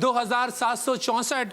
2764,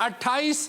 28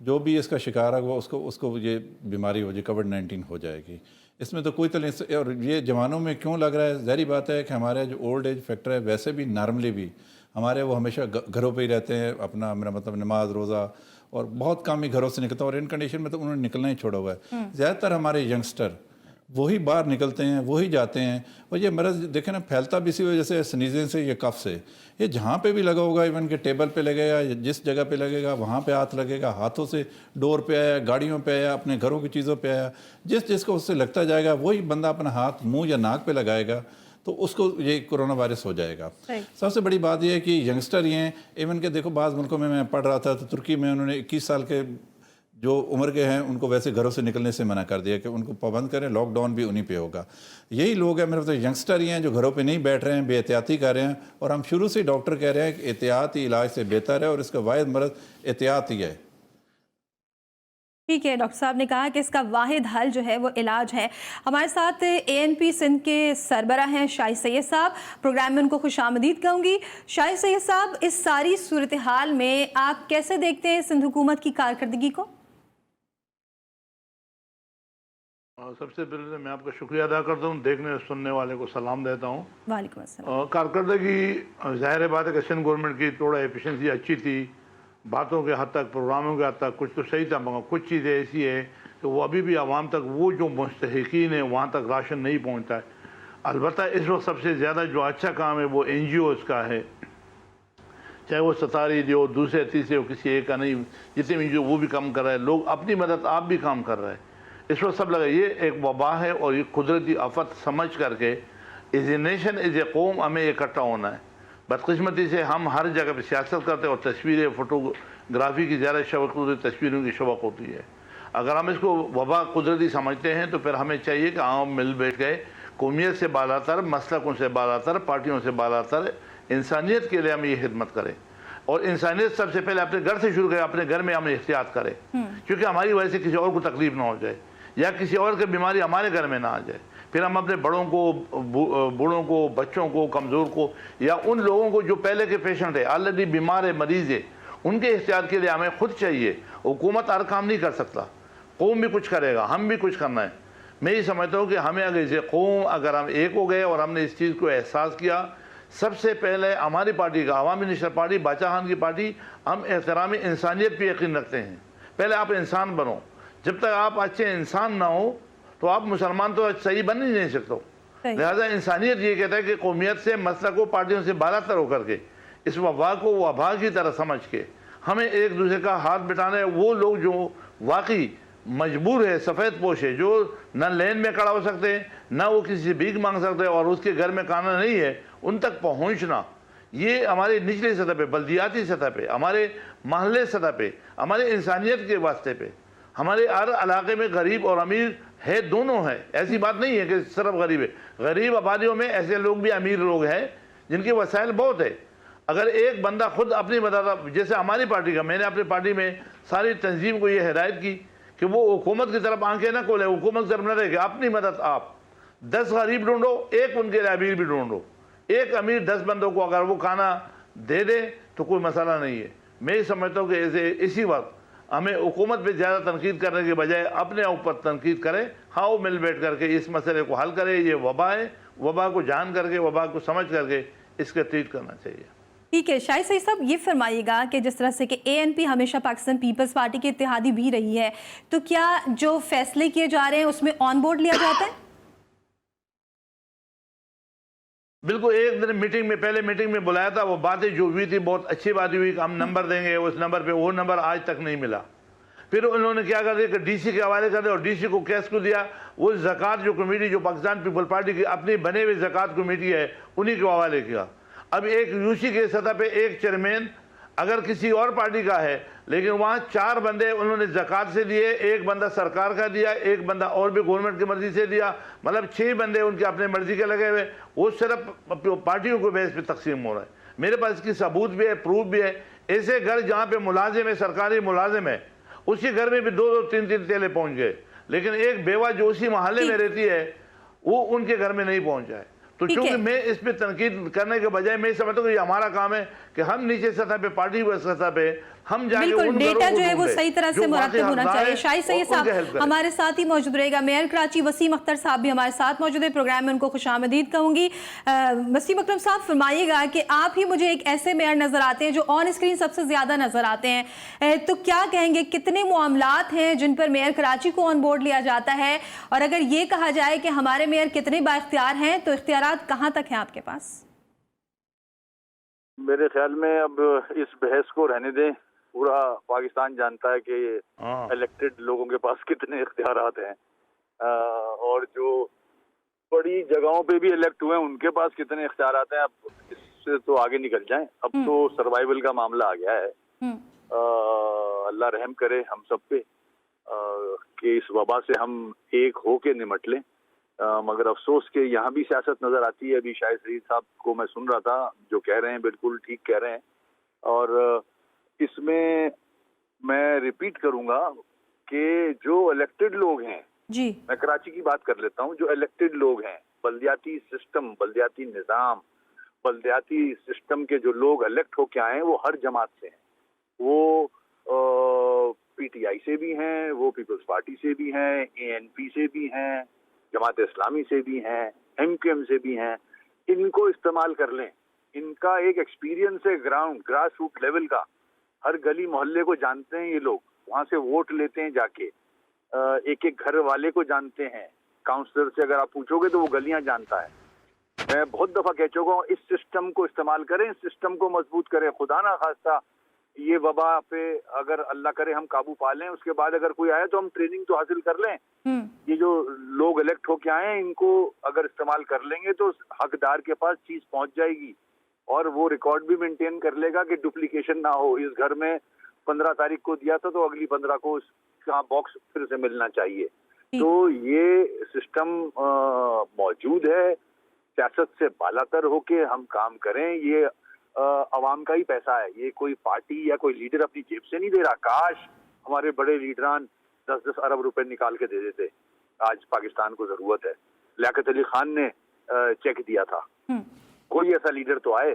جو بھی اس کا شکار ہے وہ اس کو یہ بیماری ہو جائے، کووڈ-19 ہو جائے گی. اس میں تو کوئی اور یہ جوانوں میں کیوں لگ رہا ہے؟ ظاہری بات ہے کہ ہمارے جو اولڈ ایج فیکٹر ہے ویسے بھی نارملی بھی ہمارے وہ ہمیشہ گھروں پہ ہی رہتے ہیں، اپنا میرا مطلب نماز روزہ، اور بہت کم ہی گھروں سے نکلتا ہے، اور ان کنڈیشن میں تو انہوں نے نکلنا ہی چھوڑا ہوا ہے. زیادہ تر ہمارے ینگسٹر وہی باہر نکلتے ہیں، وہی جاتے ہیں، اور یہ مرض دیکھیں نا پھیلتا بھی اسی وجہ سے، سنیزنگ سے، یہ کف سے. یہ جہاں پہ بھی لگا ہوگا، ایون کہ ٹیبل پہ لگے گا، جس جگہ پہ لگے گا وہاں پہ ہاتھ لگے گا، ہاتھوں سے ڈور پہ آیا، گاڑیوں پہ آیا، اپنے گھروں کی چیزوں پہ آیا، جس کو اس سے لگتا جائے گا وہی بندہ اپنا ہاتھ منہ یا ناک پہ لگائے گا تو اس کو یہ کرونا وائرس ہو جائے گا. سب سے بڑی بات یہ ہے کہ ینگسٹر یہ ہیں، ایون کہ دیکھو بعض ملکوں میں پڑھ رہا تھا تو ترکی میں انہوں نے 21 سال کے جو عمر کے ہیں ان کو ویسے گھروں سے نکلنے سے منع کر دیا کہ ان کو پابند کریں، لاک ڈاؤن بھی انہی پہ ہوگا. یہی لوگ ہیں میرے تو ینگسٹر ہی ہیں جو گھروں پہ نہیں بیٹھ رہے ہیں، بے احتیاطی کر رہے ہیں، اور ہم شروع سے ڈاکٹر کہہ رہے ہیں کہ احتیاط ہی علاج سے بہتر ہے، اور اس کا واحد مرض احتیاط ہی ہے. ٹھیک ہے، ڈاکٹر صاحب نے کہا کہ اس کا واحد حل جو ہے وہ علاج ہے. ہمارے ساتھ ANP سندھ کے سربراہ ہیں شاہد سید صاحب، پروگرام میں ان کو خوش آمدید کہوں گی. شاہد سید صاحب، اس ساری صورتحال میں آپ کیسے دیکھتے ہیں سندھ حکومت کی کارکردگی کو؟ سب سے پہلے میں آپ کا شکریہ ادا کرتا ہوں، دیکھنے سننے والے کو سلام دیتا ہوں. وعلیکم السلام. کارکردگی ظاہر بات ہے کہ سندھ گورنمنٹ کی تھوڑا ایفیشنسی اچھی تھی، باتوں کے حد تک، پروگراموں کے حد تک کچھ تو صحیح تھا، مگر کچھ چیزیں ایسی ہیں کہ وہ ابھی بھی عوام تک، وہ جو مستحقین ہیں وہاں تک راشن نہیں پہنچتا ہے. البتہ اس وقت سب سے زیادہ جو اچھا کام ہے وہ NGOs کا ہے، چاہے وہ ستاری جو دوسرے تیسرے کسی ایک کا نہیں، جتنے بھی جو وہ بھی کام کر رہے ہیں، لوگ اپنی مدد آپ بھی کام کر رہے ہیں. اس وقت سب لگا یہ ایک وبا ہے اور یہ قدرتی آفت سمجھ کر کے as a nation, as a قوم ہمیں اکٹھا ہونا ہے. بدقسمتی سے ہم ہر جگہ پہ سیاست کرتے ہیں اور تصویریں، فوٹوگرافی کی زیادہ شوق ہوتی ہے، تصویروں کی شوق ہوتی ہے. اگر ہم اس کو وبا قدرتی سمجھتے ہیں تو پھر ہمیں چاہیے کہ ہم مل بیٹھ گئے، قومیت سے بالا تر، مسلکوں سے بالا تر، پارٹیوں سے بالا تر انسانیت کے لیے ہم یہ خدمت کریں. اور انسانیت سب سے پہلے اپنے گھر سے شروع کریں، اپنے گھر میں ہم احتیاط کریں، کیونکہ ہماری وجہ سے کسی اور کو تکلیف نہ ہو جائے یا کسی اور کی بیماری ہمارے گھر میں نہ آ جائے. پھر ہم اپنے بڑوں کو، بوڑھوں کو، بچوں کو، کمزور کو، یا ان لوگوں کو جو پہلے کے پیشنٹ ہیں، آلریڈی بیمار ہے، مریض ہے، ان کے احتیاط کے لیے ہمیں خود چاہیے. حکومت ہر کام نہیں کر سکتا، قوم بھی کچھ کرے گا، ہم بھی کچھ کرنا ہے. میں یہ سمجھتا ہوں کہ ہمیں اگر اسے قوم، اگر ہم ایک ہو گئے اور ہم نے اس چیز کو احساس کیا، سب سے پہلے ہماری پارٹی کا، عوامی نیشنل پارٹی، باچا خان کی پارٹی، ہم احترام انسانیت پہ یقین رکھتے ہیں. پہلے آپ انسان بنو، جب تک آپ اچھے انسان نہ ہو تو آپ مسلمان تو صحیح بن ہی نہیں سکتے. لہذا انسانیت یہ کہتا ہے کہ قومیت سے، مسلکوں، پارٹیوں سے بالا تر ہو کر کے اس وبا کو وبا کی طرح سمجھ کے ہمیں ایک دوسرے کا ہاتھ بٹانا ہے. وہ لوگ جو واقعی مجبور ہے، سفید پوش ہے، جو نہ لین میں کھڑا ہو سکتے ہیں، نہ وہ کسی سے بھیک مانگ سکتے ہیں، اور اس کے گھر میں کھانا نہیں ہے، ان تک پہنچنا، یہ ہماری نچلی سطح پہ، بلدیاتی سطح پہ، ہمارے محلے سطح پہ، ہمارے انسانیت کے واسطے پہ، ہمارے ہر علاقے میں غریب اور امیر ہے، دونوں ہے. ایسی بات نہیں ہے کہ صرف غریب ہے، غریب آبادیوں میں ایسے لوگ بھی، امیر لوگ ہیں جن کے وسائل بہت ہے. اگر ایک بندہ خود اپنی مدد، جیسے ہماری پارٹی کا، میں نے اپنی پارٹی میں ساری تنظیم کو یہ ہدایت کی کہ وہ حکومت کی طرف آنکھیں نہ کھولے، حکومت کی طرف نہ رہے، کہ اپنی مدد آپ 10 غریب ڈھونڈو، ایک ان کے لیے امیر بھی ڈھونڈو. ایک امیر 10 بندوں کو اگر وہ کھانا دے دے تو کوئی مسئلہ نہیں ہے. میں یہ سمجھتا ہوں کہ اسی وقت ہمیں حکومت پہ زیادہ تنقید کرنے کے بجائے اپنے اوپر تنقید کرے، ہاں وہ مل بیٹھ کر کے اس مسئلے کو حل کرے. یہ وبا ہے، وبا کو جان کر کے، وبا کو سمجھ کر کے اس کا ٹریٹ کرنا چاہیے. ٹھیک ہے، شاہد سعید صاحب یہ فرمائیے گا کہ جس طرح سے کہ ANP ہمیشہ پاکستان پیپلز پارٹی کی اتحادی بھی رہی ہے، تو کیا جو فیصلے کیے جا رہے ہیں اس میں آن بورڈ لیا جاتا ہے؟ بالکل. ایک دن میٹنگ میں، پہلے میٹنگ میں بلایا تھا، وہ باتیں جو ہوئی تھی بہت اچھی بات ہوئی کہ ہم نمبر دیں گے اس نمبر پہ، وہ نمبر آج تک نہیں ملا. پھر انہوں نے کیا کر دیا کہ DC کے حوالے کر دیا، اور DC کو کیس کو دیا. وہ زکوٰۃ جو کمیٹی، جو پاکستان پیپل پارٹی کی اپنی بنے ہوئے زکوٰۃ کمیٹی ہے، انہی کے حوالے کیا. اب ایک UC کے سطح پہ ایک چیئرمین اگر کسی اور پارٹی کا ہے، لیکن وہاں 4 بندے انہوں نے زکوٰۃ سے دیے، ایک بندہ سرکار کا دیا، ایک بندہ اور بھی گورنمنٹ کی مرضی سے دیا، مطلب 6 بندے ان کے اپنے مرضی کے لگے ہوئے، وہ صرف پارٹیوں کو بیس پہ تقسیم ہو رہا ہے. میرے پاس اس کی ثبوت بھی ہے، پروف بھی ہے. ایسے گھر جہاں پہ ملازم ہے، سرکاری ملازم ہے، اس کے گھر میں بھی 2-2 3-3 تیلے پہنچ گئے، لیکن ایک بیوہ جو اسی محلے میں رہتی ہے وہ ان کے گھر میں نہیں پہنچا ہے. تو چونکہ میں اس پہ تنقید کرنے کے بجائے میں سمجھتا ہوں کہ یہ ہمارا کام ہے کہ ہم نیچے سطح پہ پارٹی سطح پہ ہم جا کے بالکل ان ڈیٹا گھروں جو ہے کو وہ ڈھونڈیں صحیح طرح جو سے وہاں مرتب ہونا حقدار چاہیے. ہیں شاہد سید اور ان کے help صاحب کریں. ہمارے ساتھ ہی موجود رہے گا. میئر کراچی وسیم اختر صاحب بھی ہمارے ساتھ موجود ہے پروگرام میں, ان کو خوش آمدید کہوں گی. وسیم اکرم صاحب فرمائیے گا کہ آپ ہی مجھے ایک ایسے میئر نظر آتے ہیں جو آن اسکرین سب سے زیادہ نظر آتے ہیں, تو کیا کہیں گے کتنے معاملات ہیں جن پر میئر کراچی کو آن بورڈ لیا جاتا ہے, اور اگر یہ کہا جائے کہ ہمارے میئر کتنے با اختیار ہیں تو اختیارات کہاں تک ہیں آپ کے پاس؟ میرے خیال میں اب اس بحث کو رہنے دیں. پورا پاکستان جانتا ہے کہ الیکٹڈ لوگوں کے پاس کتنے اختیارات ہیں, اور جو بڑی جگہوں پہ بھی الیکٹ ہوئے ہیں ان کے پاس کتنے اختیارات ہیں. اب اس سے تو آگے نکل جائیں, اب تو سروائیول کا معاملہ آ گیا ہے. اللہ رحم کرے ہم سب پہ کہ اس وبا سے ہم ایک ہو کے نمٹ لیں. مگر افسوس کہ یہاں بھی سیاست نظر آتی ہے. ابھی شاہد سعید صاحب کو میں سن رہا تھا, جو کہہ رہے ہیں بالکل ٹھیک کہہ رہے ہیں. اور اس میں ریپیٹ کروں گا کہ جو الیکٹڈ لوگ ہیں, جی میں کراچی کی بات کر لیتا ہوں, جو الیکٹڈ لوگ ہیں, بلدیاتی سسٹم, بلدیاتی نظام, بلدیاتی سسٹم کے جو لوگ الیکٹ ہو کے آئے ہیں وہ ہر جماعت سے ہیں. وہ پی ٹی آئی سے بھی ہیں, وہ پیپلز پارٹی سے بھی ہیں, اے این پی سے بھی ہیں, جماعت اسلامی سے بھی ہیں, ایم کیو ایم سے بھی ہیں. ان کو استعمال کر لیں. ان کا ایک ایکسپیرینس ہے گراؤنڈ گراس روٹ لیول کا. ہر گلی محلے کو جانتے ہیں یہ لوگ, وہاں سے ووٹ لیتے ہیں جا کے, ایک ایک گھر والے کو جانتے ہیں. کاؤنسلر سے اگر آپ پوچھو گے تو وہ گلیاں جانتا ہے. میں بہت دفعہ کہہ چکا ہوں, اس سسٹم کو استعمال کریں, اس سسٹم کو مضبوط کریں. خدا نہ خواستہ یہ وبا پہ اگر اللہ کرے ہم قابو پا لیں, اس کے بعد اگر کوئی آئے تو ہم ٹریننگ تو حاصل کر لیں. یہ جو لوگ الیکٹ ہو کے آئے ہیں ان کو اگر استعمال کر لیں گے تو حقدار کے پاس چیز پہنچ جائے گی, اور وہ ریکارڈ بھی مینٹین کر لے گا کہ ڈپلیکیشن نہ ہو. اس گھر میں 15 تاریخ کو دیا تھا تو اگلی 15 کو اس کا باکس پھر سے ملنا چاہیے. تو یہ سسٹم موجود ہے. سیاست سے بالا تر ہو کے ہم کام کریں. یہ عوام کا ہی پیسہ ہے, یہ کوئی پارٹی یا کوئی لیڈر اپنی جیب سے نہیں دے رہا. کاش ہمارے بڑے لیڈران 10-10 ارب روپے نکال کے دے دیتے. آج پاکستان کو ضرورت ہے. لیاقت علی خان نے چیک دیا تھا. کوئی ایسا لیڈر تو آئے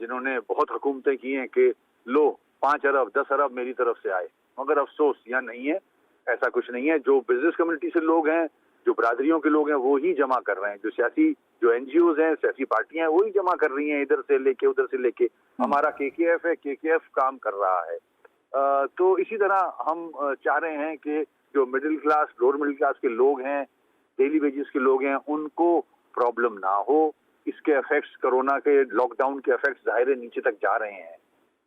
جنہوں نے بہت حکومتیں کی ہیں کہ لو 5 ارب 10 ارب میری طرف سے آئے. مگر افسوس یہاں نہیں ہے, ایسا کچھ نہیں ہے. جو بزنس کمیونٹی سے لوگ ہیں, جو برادریوں کے لوگ ہیں, وہی جمع کر رہے ہیں. جو سیاسی جو این جی اوز ہیں, سیاسی پارٹیاں ہیں, وہی جمع کر رہی ہیں, ادھر سے لے کے ادھر سے لے کے. ہمارا کے کے ایف ہے, کے کے ایف کام کر رہا ہے. تو اسی طرح ہم چاہ رہے ہیں کہ جو middle class, lower middle class کے لوگ ہیں, ڈیلی ویجز کے لوگ ہیں, ان کو پرابلم نہ ہو. اس کے افیکٹس, کورونا کے لاک ڈاؤن کے افیکٹس ظاہر نیچے تک جا رہے ہیں,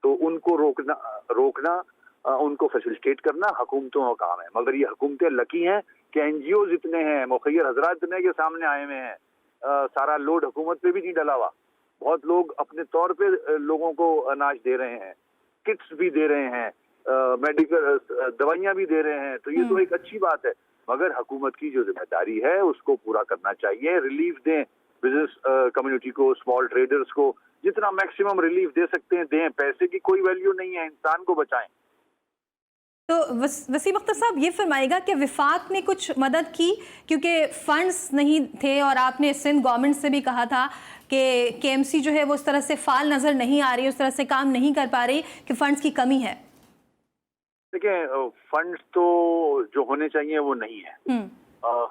تو ان کو روکنا ان کو فیسیلیٹیٹ کرنا حکومتوں کا کام ہے. مگر یہ حکومتیں لکی ہیں کہ این جی اوز اتنے ہیں, مخیر حضرات اتنے کے سامنے آئے ہوئے ہیں. سارا لوڈ حکومت پہ بھی نہیں ڈلا ہوا. بہت لوگ اپنے طور پہ لوگوں کو اناج دے رہے ہیں, کٹس بھی دے رہے ہیں, میڈیکل دوائیاں بھی دے رہے ہیں. تو یہ تو ایک اچھی بات ہے. مگر حکومت کی جو ذمہ داری ہے اس کو پورا کرنا چاہیے. ریلیف دیں بزنس کمیونٹی کو, اسمال ٹریڈرز کو, جتنا میکسیمم ریلیف دے سکتے ہیں دیں. پیسے کی کوئی ویلیو نہیں ہے, انسان کو بچائیں. تو وسیم اختر صاحب یہ فرمائے گا کہ وفاق نے کچھ مدد کی, کیونکہ فنڈز نہیں تھے, اور آپ نے سندھ گورنمنٹ سے بھی کہا تھا کہ کے ایم سی جو ہے وہ اس طرح سے فعال نظر نہیں آ رہی, اس طرح سے کام نہیں کر پا رہی, کہ فنڈز کی کمی ہے. دیکھیں, فنڈز تو جو ہونے چاہیے وہ نہیں ہے.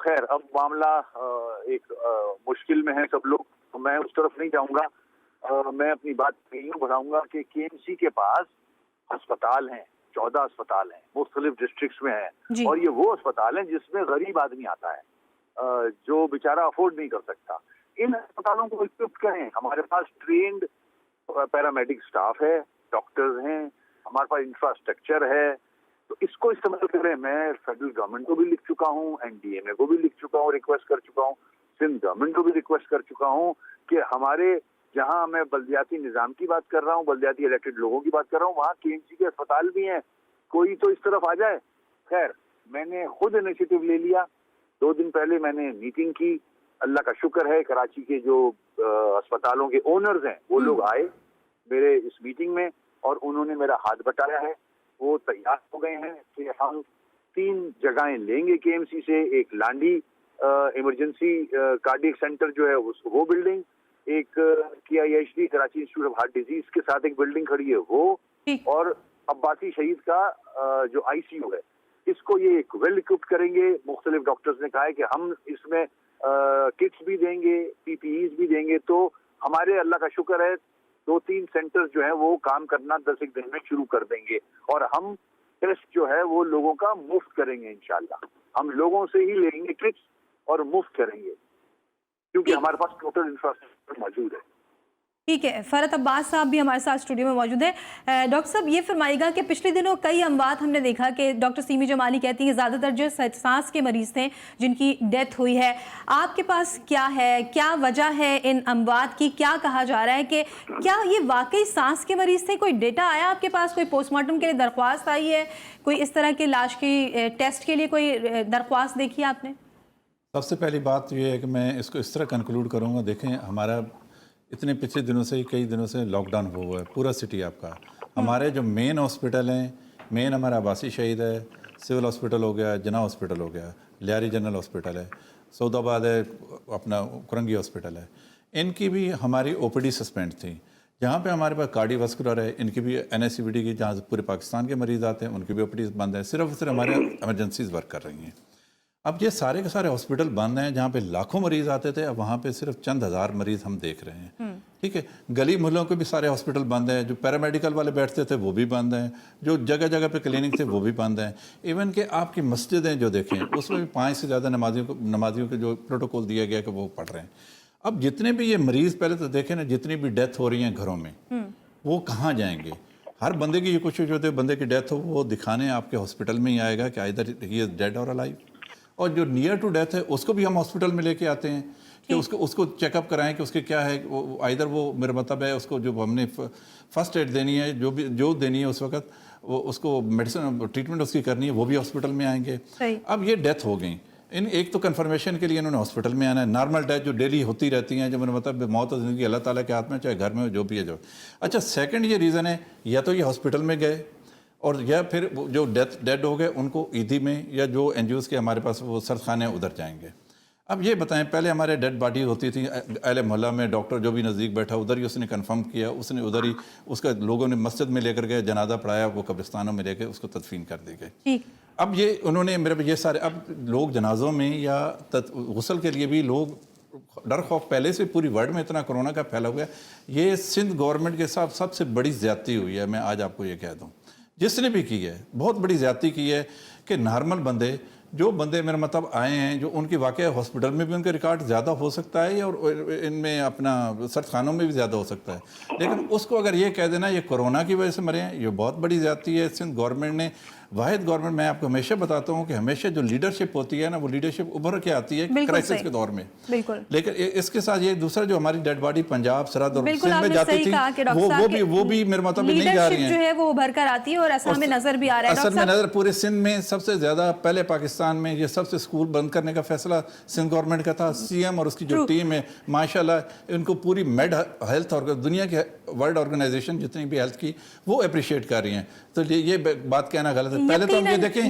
خیر, اب معاملہ ایک مشکل میں ہے سب لوگ, میں اس طرف نہیں جاؤں گا. میں اپنی بات یوں بڑھاؤں گا کہ کے ایم سی کے پاس ہسپتال ہیں, 14 ہسپتال ہیں, مختلف ڈسٹرکٹس میں ہیں. اور یہ وہ ہسپتال ہیں جس میں غریب آدمی آتا ہے, جو بیچارہ افورڈ نہیں کر سکتا. ان ہسپتالوں کو اکوپ کریں. ہمارے پاس ٹرینڈ پیرامیڈک سٹاف ہے, ڈاکٹرز ہیں, ہمارے پاس انفراسٹرکچر ہے, تو اس کو استعمال کریں. میں فیڈرل گورنمنٹ کو بھی لکھ چکا ہوں, این ڈی ایم اے کو بھی لکھ چکا ہوں, ریکویسٹ کر چکا ہوں, سندھ گورنمنٹ کو بھی ریکویسٹ کر چکا ہوں کہ ہمارے جہاں میں بلدیاتی نظام کی بات کر رہا ہوں, بلدیاتی الیکٹڈ لوگوں کی بات کر رہا ہوں, وہاں کے ایم سی کے اسپتال بھی ہیں. کوئی تو اس طرف آ جائے. خیر, میں نے خود انیشیٹو لے لیا. 2 دن پہلے میں نے میٹنگ کی. اللہ کا شکر ہے کراچی کے جو اسپتالوں کے اونرز ہیں وہ لوگ آئے میرے اس میٹنگ میں, اور انہوں نے میرا ہاتھ بٹایا ہے. وہ تیار ہو گئے ہیں کہ ہم 3 جگہیں لیں گے کے ایم سی سے. ایک لانڈی ایمرجنسی کارڈیک سینٹر جو ہے وہ بلڈنگ, ایک KIHD Karachi institute of heart disease کے ساتھ ایک بلڈنگ کھڑی ہے وہ، اور عباسی شہید کا جو ICU ہے اس کو یہ ایک ویل اکوپڈ کریں گے. مختلف ڈاکٹرز نے کہا ہے کہ ہم اس میں کٹس بھی دیں گے، PPEs بھی دیں گے. تو ہمارے اللہ کا شکر ہے 2-3 سینٹرز جو ہیں وہ کام کرنا 10 دن میں شروع کر دیں گے، اور ہم ٹیسٹ جو ہے وہ لوگوں کا مفت کریں گے انشاءاللہ. ہم لوگوں سے ہی لیں گے کٹس اور مفت کریں گے کیونکہ ہمارے پاس ٹوٹل انفراسٹرکچر موجود ہے. ٹھیک ہے، فرحت عباس صاحب بھی ہمارے ساتھ اسٹوڈیو میں موجود ہیں. ڈاکٹر صاحب یہ فرمائے گا کہ پچھلے دنوں کئی اموات ہم نے دیکھا کہ ڈاکٹر سیمی جمالی کہتی ہیں زیادہ تر جو سانس کے مریض تھے جن کی ڈیتھ ہوئی ہے. آپ کے پاس کیا ہے، کیا وجہ ہے ان اموات کی؟ کیا کہا جا رہا ہے کہ کیا یہ واقعی سانس کے مریض تھے؟ کوئی ڈیٹا آیا آپ کے پاس؟ کوئی پوسٹ مارٹم کے لیے درخواست آئی ہے؟ کوئی اس طرح کے لاش کی ٹیسٹ کے لیے کوئی درخواست دیکھی آپ نے؟ سب سے پہلی بات یہ ہے کہ میں اس کو اس طرح کنکلوڈ کروں گا. دیکھیں ہمارا اتنے پچھلے دنوں سے کئی دنوں سے لاک ڈاؤن ہوا ہے پورا سٹی آپ کا. ہمارے جو مین ہاسپٹل ہیں، مین ہمارا عباسی شہید ہے، سول ہاسپٹل ہو گیا، جناح ہاسپٹل ہو گیا، لیاری جنرل ہاسپٹل ہے، سعود آباد ہے، اپنا کرنگی ہاسپٹل ہے، ان کی بھی ہماری OPD سسپینڈ تھی. جہاں پہ ہمارے پاس کارڈی واسکولر ہے ان کی بھی NICVD کی، جہاں سے پورے پاکستان کے مریض آتے ہیں ان کی بھی OPD بند ہے. صرف ہمارے ایمرجنسیز ورک کر رہی ہیں. اب یہ سارے کے سارے ہاسپٹل بند ہیں جہاں پہ لاکھوں مریض آتے تھے، اب وہاں پہ صرف چند ہزار مریض ہم دیکھ رہے ہیں. ٹھیک ہے، گلی محلوں کے بھی سارے ہاسپٹل بند ہیں. جو پیرامیڈیکل والے بیٹھتے تھے وہ بھی بند ہیں، جو جگہ جگہ پہ کلینک تھے وہ بھی بند ہیں. ایون کہ آپ کی مسجدیں جو دیکھیں اس میں بھی 5 سے زیادہ نمازیوں کو جو پروٹوکول دیا گیا کہ وہ پڑھ رہے ہیں. اب جتنے بھی یہ مریض پہلے تو دیکھیں نا، جتنی بھی ڈیتھ ہو رہی ہیں گھروں میں، وہ کہاں جائیں گے؟ ہر بندے کی یہ کوشش ہوتی ہے بندے کی ڈیتھ ہو وہ دکھانے آپ کے ہاسپٹل میں ہی آئے گا کہ ادھر ہی از ڈیڈ اور الائیو. اور جو نیئر ٹو ڈیتھ ہے اس کو بھی ہم ہاسپٹل میں لے کے آتے ہیں کہ اس کو چیک اپ کرائیں کہ اس کے کیا ہے. ادھر وہ میرا مطلب ہے اس کو جو ہم نے فرسٹ ایڈ دینی ہے، جو دینی ہے اس وقت، وہ اس کو میڈیسن ٹریٹمنٹ اس کی کرنی ہے، وہ بھی ہاسپٹل میں آئیں گے. اب یہ ڈیتھ ہو گئی، ایک تو کنفرمیشن کے لیے انہوں نے ہاسپٹل میں آنا ہے. نارمل ڈیتھ جو ڈیلی ہوتی رہتی ہیں، جو میرا مطلب موت و زندگی اللہ تعالیٰ کے ہاتھ میں، چاہے گھر میں ہو جو بھی ہے جو. اچھا سیکنڈ یہ ریزن ہے، یا تو یہ ہاسپٹل میں گئے، اور یا پھر جو ڈیڈ ہو گئے ان کو عیدی میں یا جو NGOs کے ہمارے پاس وہ سردخانے ادھر جائیں گے. اب یہ بتائیں، پہلے ہمارے ڈیڈ باڈی ہوتی تھی اہل محلہ میں، ڈاکٹر جو بھی نزدیک بیٹھا ادھر ہی اس نے کنفرم کیا، اس نے ادھر ہی اس کا لوگوں نے مسجد میں لے کر گئے، جنازہ پڑھایا، وہ قبرستانوں میں لے کے اس کو تدفین کر دی گئی. اب یہ انہوں نے میرے یہ سارے اب لوگ جنازوں میں یا غسل کے لیے بھی لوگ ڈر خوف پہلے سے پوری ورلڈ میں اتنا کرونا کا پھیلا ہوا ہے. یہ سندھ گورنمنٹ کے ساتھ سب سے بڑی زیادتی ہوئی ہے. میں آج آپ کو یہ کہہ دوں، جس نے بھی کی ہے بہت بڑی زیادتی کی ہے کہ نارمل بندے، جو بندے میرا مطلب آئے ہیں، جو ان کی واقعہ ہاسپٹل میں بھی ان کے ریکارڈ زیادہ ہو سکتا ہے اور ان میں اپنا سردخانوں میں بھی زیادہ ہو سکتا ہے، لیکن اس کو اگر یہ کہہ دینا یہ کورونا کی وجہ سے مرے ہیں، یہ بہت بڑی زیادتی ہے. سندھ گورنمنٹ نے واحد گورنمنٹ، میں آپ کو ہمیشہ بتاتا ہوں کہ ہمیشہ جو لیڈرشپ ہوتی ہے نا، وہ لیڈرشپ ابھر کے آتی ہے کرائسس کے دور میں. لیکن اس کے ساتھ یہ دوسرا جو ہماری ڈیڈ باڈی پنجاب سرحد اور سندھ میں جاتی تھی، وہ بھی میرے مطلب نہیں جا رہی ہیں، جو ہے وہ ابھر کر آتی ہے اور اصل میں نظر بھی آ رہا ہے. اصل میں نظر پورے سندھ میں سب سے زیادہ پہلے پاکستان میں یہ سب سے اسکول بند کرنے کا فیصلہ سندھ گورنمنٹ کا تھا. CM اور اس کی جو ٹیم ہے ماشاءاللہ ان کو پوری میڈ ہیلتھ اور دنیا کے ورلڈ آرگنائزیشن جتنی بھی ہیلتھ کی وہ اپریشیٹ کر رہی ہیں. تو یہ بات کہنا غلط ہے. پہلے تو ہم یہ دیکھیں،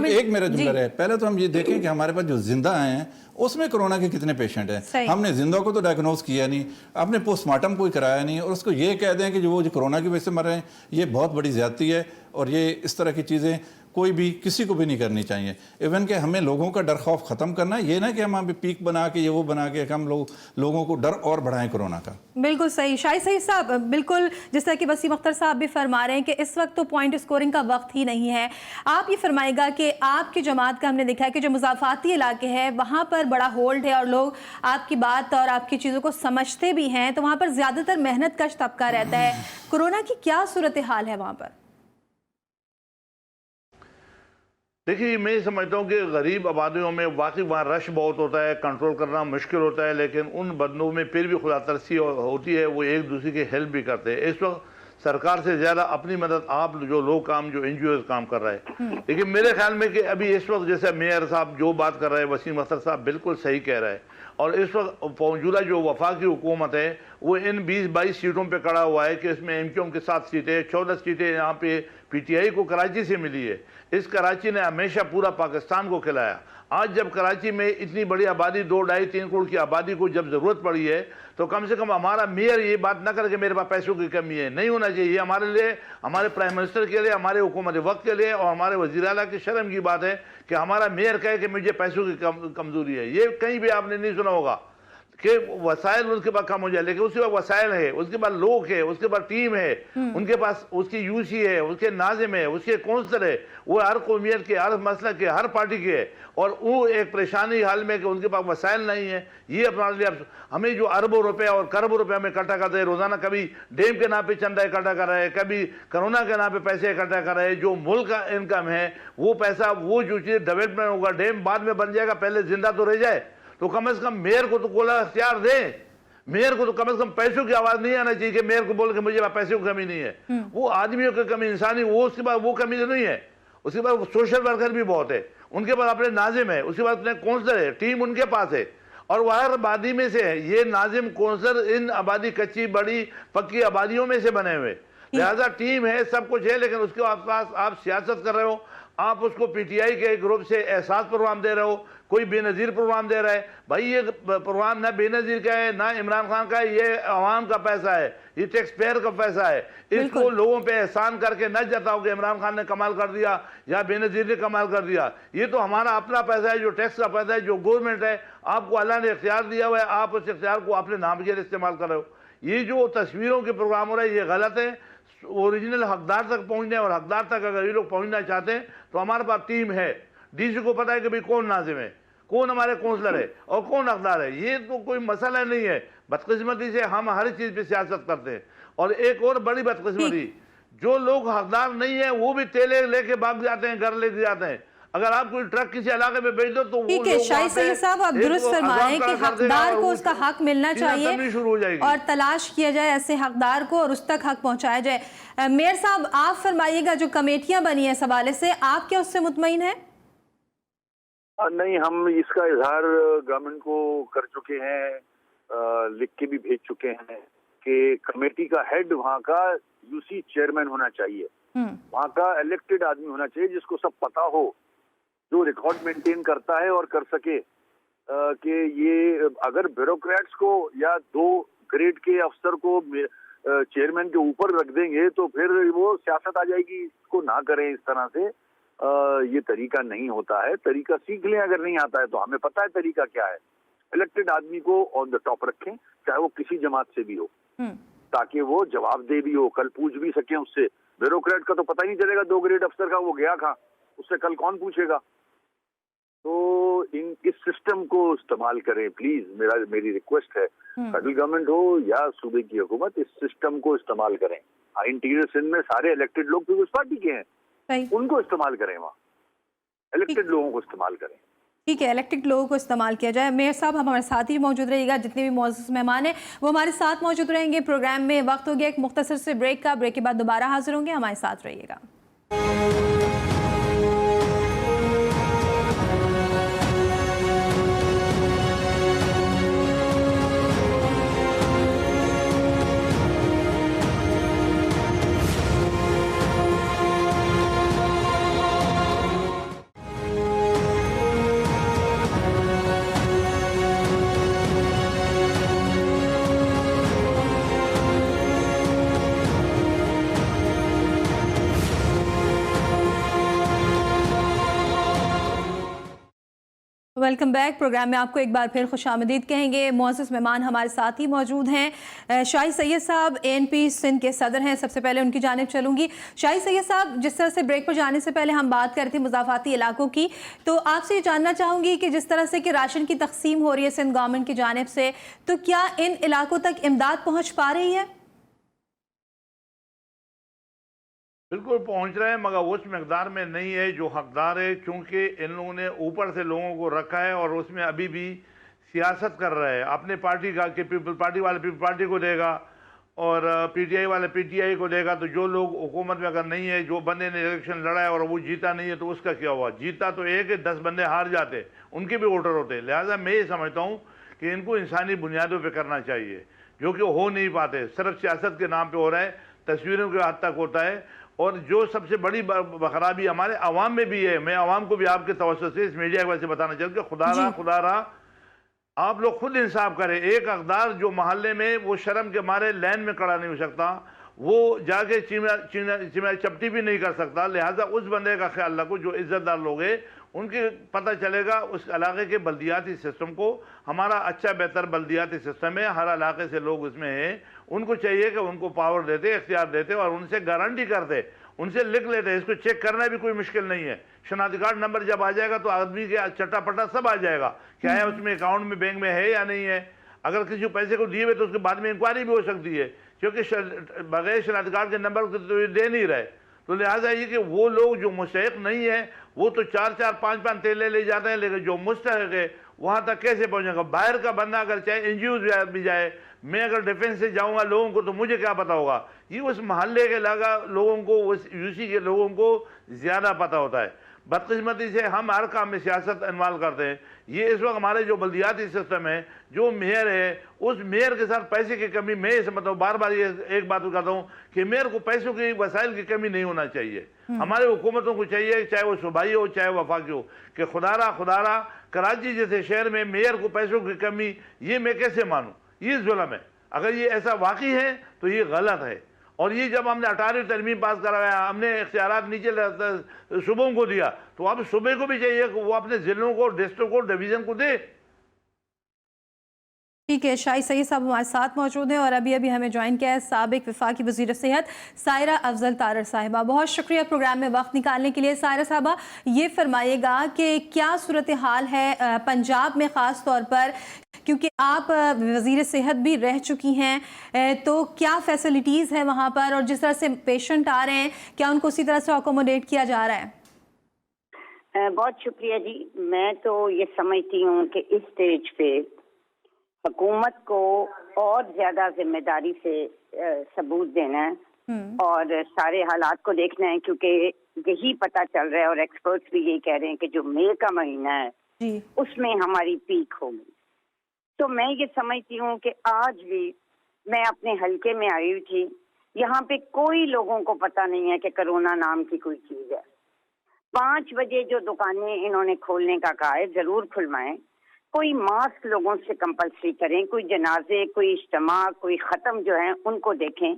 ایک میرا جملہ ہے، پہلے تو ہم یہ دیکھیں کہ ہمارے پاس جو زندہ آئے ہیں اس میں کرونا کے کتنے پیشنٹ ہیں. ہم نے زندہ کو تو ڈائگنوز کیا نہیں، آپ نے پوسٹ مارٹم کوئی کرایا نہیں، اور اس کو یہ کہہ دیں کہ جو وہ کرونا کی وجہ سے مر رہے ہیں، یہ بہت بڑی زیادتی ہے. اور یہ اس طرح کی چیزیں کوئی بھی کسی کو بھی نہیں کرنی چاہیے. ایون کہ ہمیں لوگوں کا ڈر خوف ختم کرنا، یہ نہ کہ ہم پیک بنا کے یہ وہ بنا کے ہم لوگوں کو ڈر اور بڑھائیں کرونا کا. بالکل صحیح شاہد سعید صاحب، بالکل جس طرح کہ وسیم اختر صاحب بھی فرما رہے ہیں کہ اس وقت تو پوائنٹ اسکورنگ کا وقت ہی نہیں ہے. آپ یہ فرمائے گا کہ آپ کی جماعت کا ہم نے دیکھا ہے کہ جو مضافاتی علاقے ہیں وہاں پر بڑا ہولڈ ہے اور لوگ آپ کی بات اور آپ کی چیزوں کو سمجھتے بھی ہیں، تو وہاں پر زیادہ تر محنت کش طبقہ رہتا ہے. کورونا کی کیا صورتحال ہے وہاں پر؟ دیکھیے میں سمجھتا ہوں کہ غریب آبادیوں میں واقعی وہاں رش بہت ہوتا ہے، کنٹرول کرنا مشکل ہوتا ہے، لیکن ان بندوں میں پھر بھی خدا ترسی ہوتی ہے، وہ ایک دوسرے کی ہیلپ بھی کرتے ہیں. اس وقت سرکار سے زیادہ اپنی مدد آپ جو لوگ کام جو NGOs کام کر رہے ہیں. لیکن میرے خیال میں کہ ابھی اس وقت جیسے میئر صاحب جو بات کر رہے ہیں، وسیم اختر صاحب بالکل صحیح کہہ رہے ہیں. اور اس وقت موجودہ جو وفاقی حکومت ہے وہ ان 20-22 سیٹوں پہ کڑا ہوا ہے کہ اس میں MQM کے 7 سیٹیں، 14 سیٹیں یہاں پہ پی ٹی آئی کو کراچی سے ملی ہے. اس کراچی نے ہمیشہ پورا پاکستان کو کھلایا. آج جب کراچی میں اتنی بڑی آبادی 2-2.5-3 کروڑ کی آبادی کو جب ضرورت پڑی ہے تو کم سے کم ہمارا میئر یہ بات نہ کر کے میرے پاس پیسوں کی کمی ہے. نہیں ہونا چاہیے. یہ ہمارے لیے, ہمارے پرائم منسٹر کے لیے, ہمارے حکومت وقت کے لیے اور ہمارے وزیر اعلیٰ کی شرم کی بات ہے کہ ہمارا میئر کہے کہ مجھے پیسوں کی کمزوری ہے. یہ کہیں بھی آپ نے نہیں سنا ہوگا کہ وسائل اس کے پاس کم ہو جائے, لیکن اس کے پاس وسائل ہے, اس کے پاس لوگ ہے, اس کے پاس ٹیم ہے, ان کے پاس اس کی یو سی ہے, اس کے ناظم ہے, اس کے کونسلر ہے, وہ ہر قومیت کے, ہر مسلک کے, ہر پارٹی کے ہے, اور وہ ایک پریشانی حال میں کہ ان کے پاس وسائل نہیں ہیں. یہ اپنا لئے ہمیں جو اربوں روپے اور کربوں روپے ہمیں اکٹھا کرتے ہیں روزانہ, کبھی ڈیم کے نام پہ چندہ اکٹھا کر رہے ہیں, کبھی کرونا کے نام پہ پیسے اکٹھا کر رہے ہیں. جو ملک کا انکم ہے وہ پیسہ, وہ جو چیز ڈیولپمنٹ ہوگا, ڈیم بعد میں بن جائے گا, پہلے زندہ تو رہ جائے. تو کم از کم میئر کو تو کھلا اختیار دیں. میئر کو تو کم از کم پیسوں کی آواز نہیں آنا چاہیے کہ میئر کو بول کہ مجھے پیسوں کی کمی نہیں ہے. وہ آدمیوں کی کمی, انسانی, وہ اس کے بعد وہ کمی نہیں ہے. اس کے بعد سوشل ورکر بھی بہت ہے, ان کے پاس اپنے ناظم ہے, اس کے بعد اپنے کونسلر ہے, ٹیم ان کے پاس ہے, اور وہ ہر آبادی میں سے ہے. یہ ناظم کونسلر ان آبادی, کچی بڑی پکی آبادیوں میں سے بنے ہوئے, لہذا ٹیم ہے, سب کچھ ہے. لیکن اس کے پاس آپ سیاست کر رہے ہو, آپ اس کو پی ٹی آئی کے گروپ سے احساس پروگرام دے رہے ہو, کوئی بے نظیر پروگرام دے رہا ہے. بھائی یہ پروگرام نہ بے نظیر کا ہے, نہ عمران خان کا ہے, یہ عوام کا پیسہ ہے, یہ ٹیکس پیئر کا پیسہ ہے. اس کو لوگوں پہ احسان کر کے نہ جتاؤ کہ عمران خان نے کمال کر دیا یا بے نظیر نے کمال کر دیا. یہ تو ہمارا اپنا پیسہ ہے, جو ٹیکس کا پیسہ ہے, جو گورنمنٹ ہے, آپ کو اللہ نے اختیار دیا ہوا ہے, آپ اس اختیار کو اپنے نام کے لیے استعمال کر رہے ہو. یہ جو تصویروں کے پروگرام ہو رہا ہے یہ غلط ہے. اوریجنل حقدار تک پہنچنے, اور حقدار تک اگر یہ لوگ پہنچنا چاہتے ہیں تو ہمارے پاس ٹیم ہے. ڈی سی کو پتا ہے کہ بھئی کون ناظم ہے, کون ہمارے کونسلر ہے اور کون حقدار ہے. یہ تو کوئی مسئلہ نہیں ہے. بدقسمتی سے ہم ہر چیز پہ سیاست کرتے ہیں. اور ایک اور بڑی بدقسمتی, جو لوگ حقدار نہیں ہیں وہ بھی تیلے لے کے بھاگ جاتے ہیں, گھر لے کے جاتے ہیں. اگر آپ کوئی ٹرک کسی علاقے میں بھیج دو تو وہ ٹھیک ہے. شاہی سید صاحب آپ درست فرمائیں کہ حقدار کو اس کا حق ملنا چاہیے اور تلاش کیا جائے ایسے حقدار کو اور اس تک حق پہنچایا جائے. میئر صاحب آپ فرمائیے گا, جو کمیٹیاں بنی ہیں اس حوالے سے, آپ کیا اس سے مطمئن ہیں؟ نہیں, ہم اس کا اظہار گورنمنٹ کو کر چکے ہیں, لکھ کے بھی بھیج چکے ہیں کہ کمیٹی کا ہیڈ وہاں کا یو سی چیئرمین ہونا چاہیے, وہاں کا الیکٹڈ آدمی ہونا چاہیے جس کو سب پتا ہو, جو ریکارڈ مینٹین کرتا ہے اور کر سکے کہ یہ اگر بیوروکریٹس کو یا 2 گریڈ کے افسر کو چیئرمین کے اوپر رکھ دیں گے تو پھر وہ سیاست آ جائے گی. اس کو نہ کریں اس طرح سے, یہ طریقہ نہیں ہوتا ہے. طریقہ سیکھ لیں, اگر نہیں آتا ہے تو ہمیں پتہ ہے طریقہ کیا ہے. الیکٹڈ آدمی کو آن دا ٹاپ رکھیں, چاہے وہ کسی جماعت سے بھی ہو, تاکہ وہ جواب دے بھی ہو, کل پوچھ بھی سکیں اس سے. بیوروکریٹ کا تو پتہ ہی نہیں چلے گا 2 گریڈ افسر کا وہ گیا کہاں, اس سے کل کون پوچھے گا. تو اس سسٹم کو استعمال کریں پلیز, میری ریکویسٹ ہے. فیڈرل گورنمنٹ ہو یا صوبے کی حکومت, اس سسٹم کو استعمال کریں. انٹیریئر سندھ میں سارے الیکٹڈ لوگ پیپلز پارٹی کے ہیں, ان کو استعمال کریں, وہاں الیکٹڈ لوگوں کو استعمال کریں. ٹھیک ہے, الیکٹڈ لوگوں کو استعمال کیا جائے. میئر صاحب ہمارے ساتھ ہی موجود رہیے گا, جتنے بھی معزز مہمان ہیں وہ ہمارے ساتھ موجود رہیں گے. پروگرام میں وقت ہو گیا ایک مختصر سے بریک کا, بریک کے بعد دوبارہ حاضر ہوں گے, ہمارے ساتھ رہیے گا. Welcome back. پروگرام میں آپ کو ایک بار پھر خوش آمدید کہیں گے. معزز مہمان ہمارے ساتھ ہی موجود ہیں. شاہی سید صاحب ANP سندھ کے صدر ہیں. سب سے پہلے ان کی جانب چلوں گی. شاہی سید صاحب, جس طرح سے بریک پر جانے سے پہلے ہم بات کر رہے تھے مضافاتی علاقوں کی, تو آپ سے یہ جاننا چاہوں گی کہ جس طرح سے کہ راشن کی تقسیم ہو رہی ہے سندھ گورنمنٹ کی جانب سے, تو کیا ان علاقوں تک امداد پہنچ پا رہی ہے؟ بالکل پہنچ رہے ہیں, مگر اس مقدار میں نہیں ہے جو حقدار ہے, کیونکہ ان لوگوں نے اوپر سے لوگوں کو رکھا ہے اور اس میں ابھی بھی سیاست کر رہے ہیں. اپنے پارٹی کا کہ پیپل پارٹی والے پیپل پارٹی کو دے گا اور پی ٹی آئی والے پی ٹی آئی کو دے گا. تو جو لوگ حکومت میں اگر نہیں ہے, جو بندے نے الیکشن لڑا ہے اور وہ جیتا نہیں ہے, تو اس کا کیا ہوا؟ جیتا تو ایک ہے, 10 بندے ہار جاتے, ان کے بھی ووٹر ہوتے. لہٰذا میں یہ سمجھتا ہوں کہ ان کو انسانی بنیادوں پہ کرنا چاہیے, جو کہ ہو نہیں پاتے, صرف سیاست کے نام پہ ہو رہا ہے, تصویروں کے حد تک ہوتا ہے. اور جو سب سے بڑی خرابی ہمارے عوام میں بھی ہے، میں عوام کو بھی آپ کے توسط سے اس میڈیا کی وجہ سے بتانا چاہوں کہ خدا را آپ لوگ خود انصاف کریں. ایک اقدار جو محلے میں وہ شرم کے مارے لین میں کھڑا نہیں ہو سکتا، وہ جا کے چپٹی بھی نہیں کر سکتا، لہٰذا اس بندے کا خیال رکھو جو عزت دار لوگ ہیں، ان کے پتہ چلے گا اس علاقے کے بلدیاتی سسٹم کو. ہمارا اچھا بہتر بلدیاتی سسٹم ہے، ہر علاقے سے لوگ اس میں ہیں، ان کو چاہیے کہ ان کو پاور دیتے، اختیار دیتے اور ان سے گارنٹی کرتے، ان سے لکھ لیتے. اس کو چیک کرنا بھی کوئی مشکل نہیں ہے. شناختی کارڈ نمبر جب آ جائے گا تو آدمی کے چٹا پٹا سب آ جائے گا، کیا ہے اس میں اکاؤنٹ میں بینک میں ہے یا نہیں ہے. اگر کسی پیسے کو دیے ہوئے تو اس کے بعد میں انکوائری بھی ہو سکتی ہے، کیونکہ بغیر شناختی کارڈ کے نمبر کو تو یہ دے نہیں رہے. تو لہٰذا یہ کہ وہ لوگ جو مستحق نہیں ہیں وہ تو 4-4 5-5 تیلے لے جاتے ہیں، لیکن جو مستحق ہے وہاں تک کیسے پہنچے گا؟ باہر کا بندہ اگر چاہے این جی اوز بھی جائے، میں اگر ڈیفینس سے جاؤں گا لوگوں کو تو مجھے کیا پتا ہوگا؟ یہ اس محلے کے لوگوں کو، اس یو سی کے لوگوں کو زیادہ پتہ ہوتا ہے. بدقسمتی سے ہم ہر کام میں سیاست انوالو کرتے ہیں. یہ اس وقت ہمارے جو بلدیاتی سسٹم ہے، جو میئر ہے، اس میئر کے ساتھ پیسے کی کمی، میں یہ سمجھتا ہوں، بار بار یہ ایک بات کہتا ہوں کہ میئر کو پیسوں کی وسائل کی کمی نہیں ہونا چاہیے. ہمارے حکومتوں کو چاہیے، چاہے وہ صوبائی ہو چاہے وفاقی ہو، کہ خدا را کراچی جیسے شہر میں میئر کو پیسوں کی کمی، یہ میں کیسے مانوں؟ یہ ظلم ہے. اگر یہ ایسا واقعی ہے تو یہ غلط ہے. اور یہ جب ہم نے 18ویں ترمیم پاس کرایا، ہم نے اختیارات نیچے صوبوں کو دیا، تو اب صوبے کو بھی چاہیے کہ وہ اپنے ضلعوں کو، ڈسٹرکٹ کو، ڈویژن کو دے. ٹھیک ہے، شاہد سید صاحب ہمارے ساتھ موجود ہیں اور ابھی ہمیں جوائن کیا ہے سابق وفاقی وزیر صحت سائرہ افضل تارڑ صاحبہ. بہت شکریہ پروگرام میں وقت نکالنے کے لیے. سائرہ صاحبہ، یہ فرمائیے گا کہ کیا صورتحال ہے پنجاب میں خاص طور پر، کیونکہ آپ وزیر صحت بھی رہ چکی ہیں، تو کیا فیسلٹیز ہیں وہاں پر، اور جس طرح سے پیشنٹ آ رہے ہیں کیا ان کو اسی طرح سے اکوموڈیٹ کیا جا رہا ہے؟ بہت شکریہ جی. میں تو یہ سمجھتی ہوں کہ اس سٹیج پہ حکومت کو اور زیادہ ذمہ داری سے ثبوت دینا ہے اور سارے حالات کو دیکھنا ہے، کیونکہ یہی پتہ چل رہا ہے اور ایکسپرٹس بھی یہی کہہ رہے ہیں کہ جو مئی کا مہینہ ہے اس میں ہماری پیک ہوگی. تو میں یہ سمجھتی ہوں کہ آج بھی میں اپنے حلقے میں آئی ہوئی تھی، یہاں پہ کوئی لوگوں کو پتہ نہیں ہے کہ کرونا نام کی کوئی چیز ہے. 5 بجے جو دکانیں انہوں نے کھولنے کا کہا ہے ضرور کھلوائیں، کوئی ماسک لوگوں سے کمپلسری کریں، کوئی جنازے، کوئی اجتماع، کوئی ختم جو ہیں ان کو دیکھیں.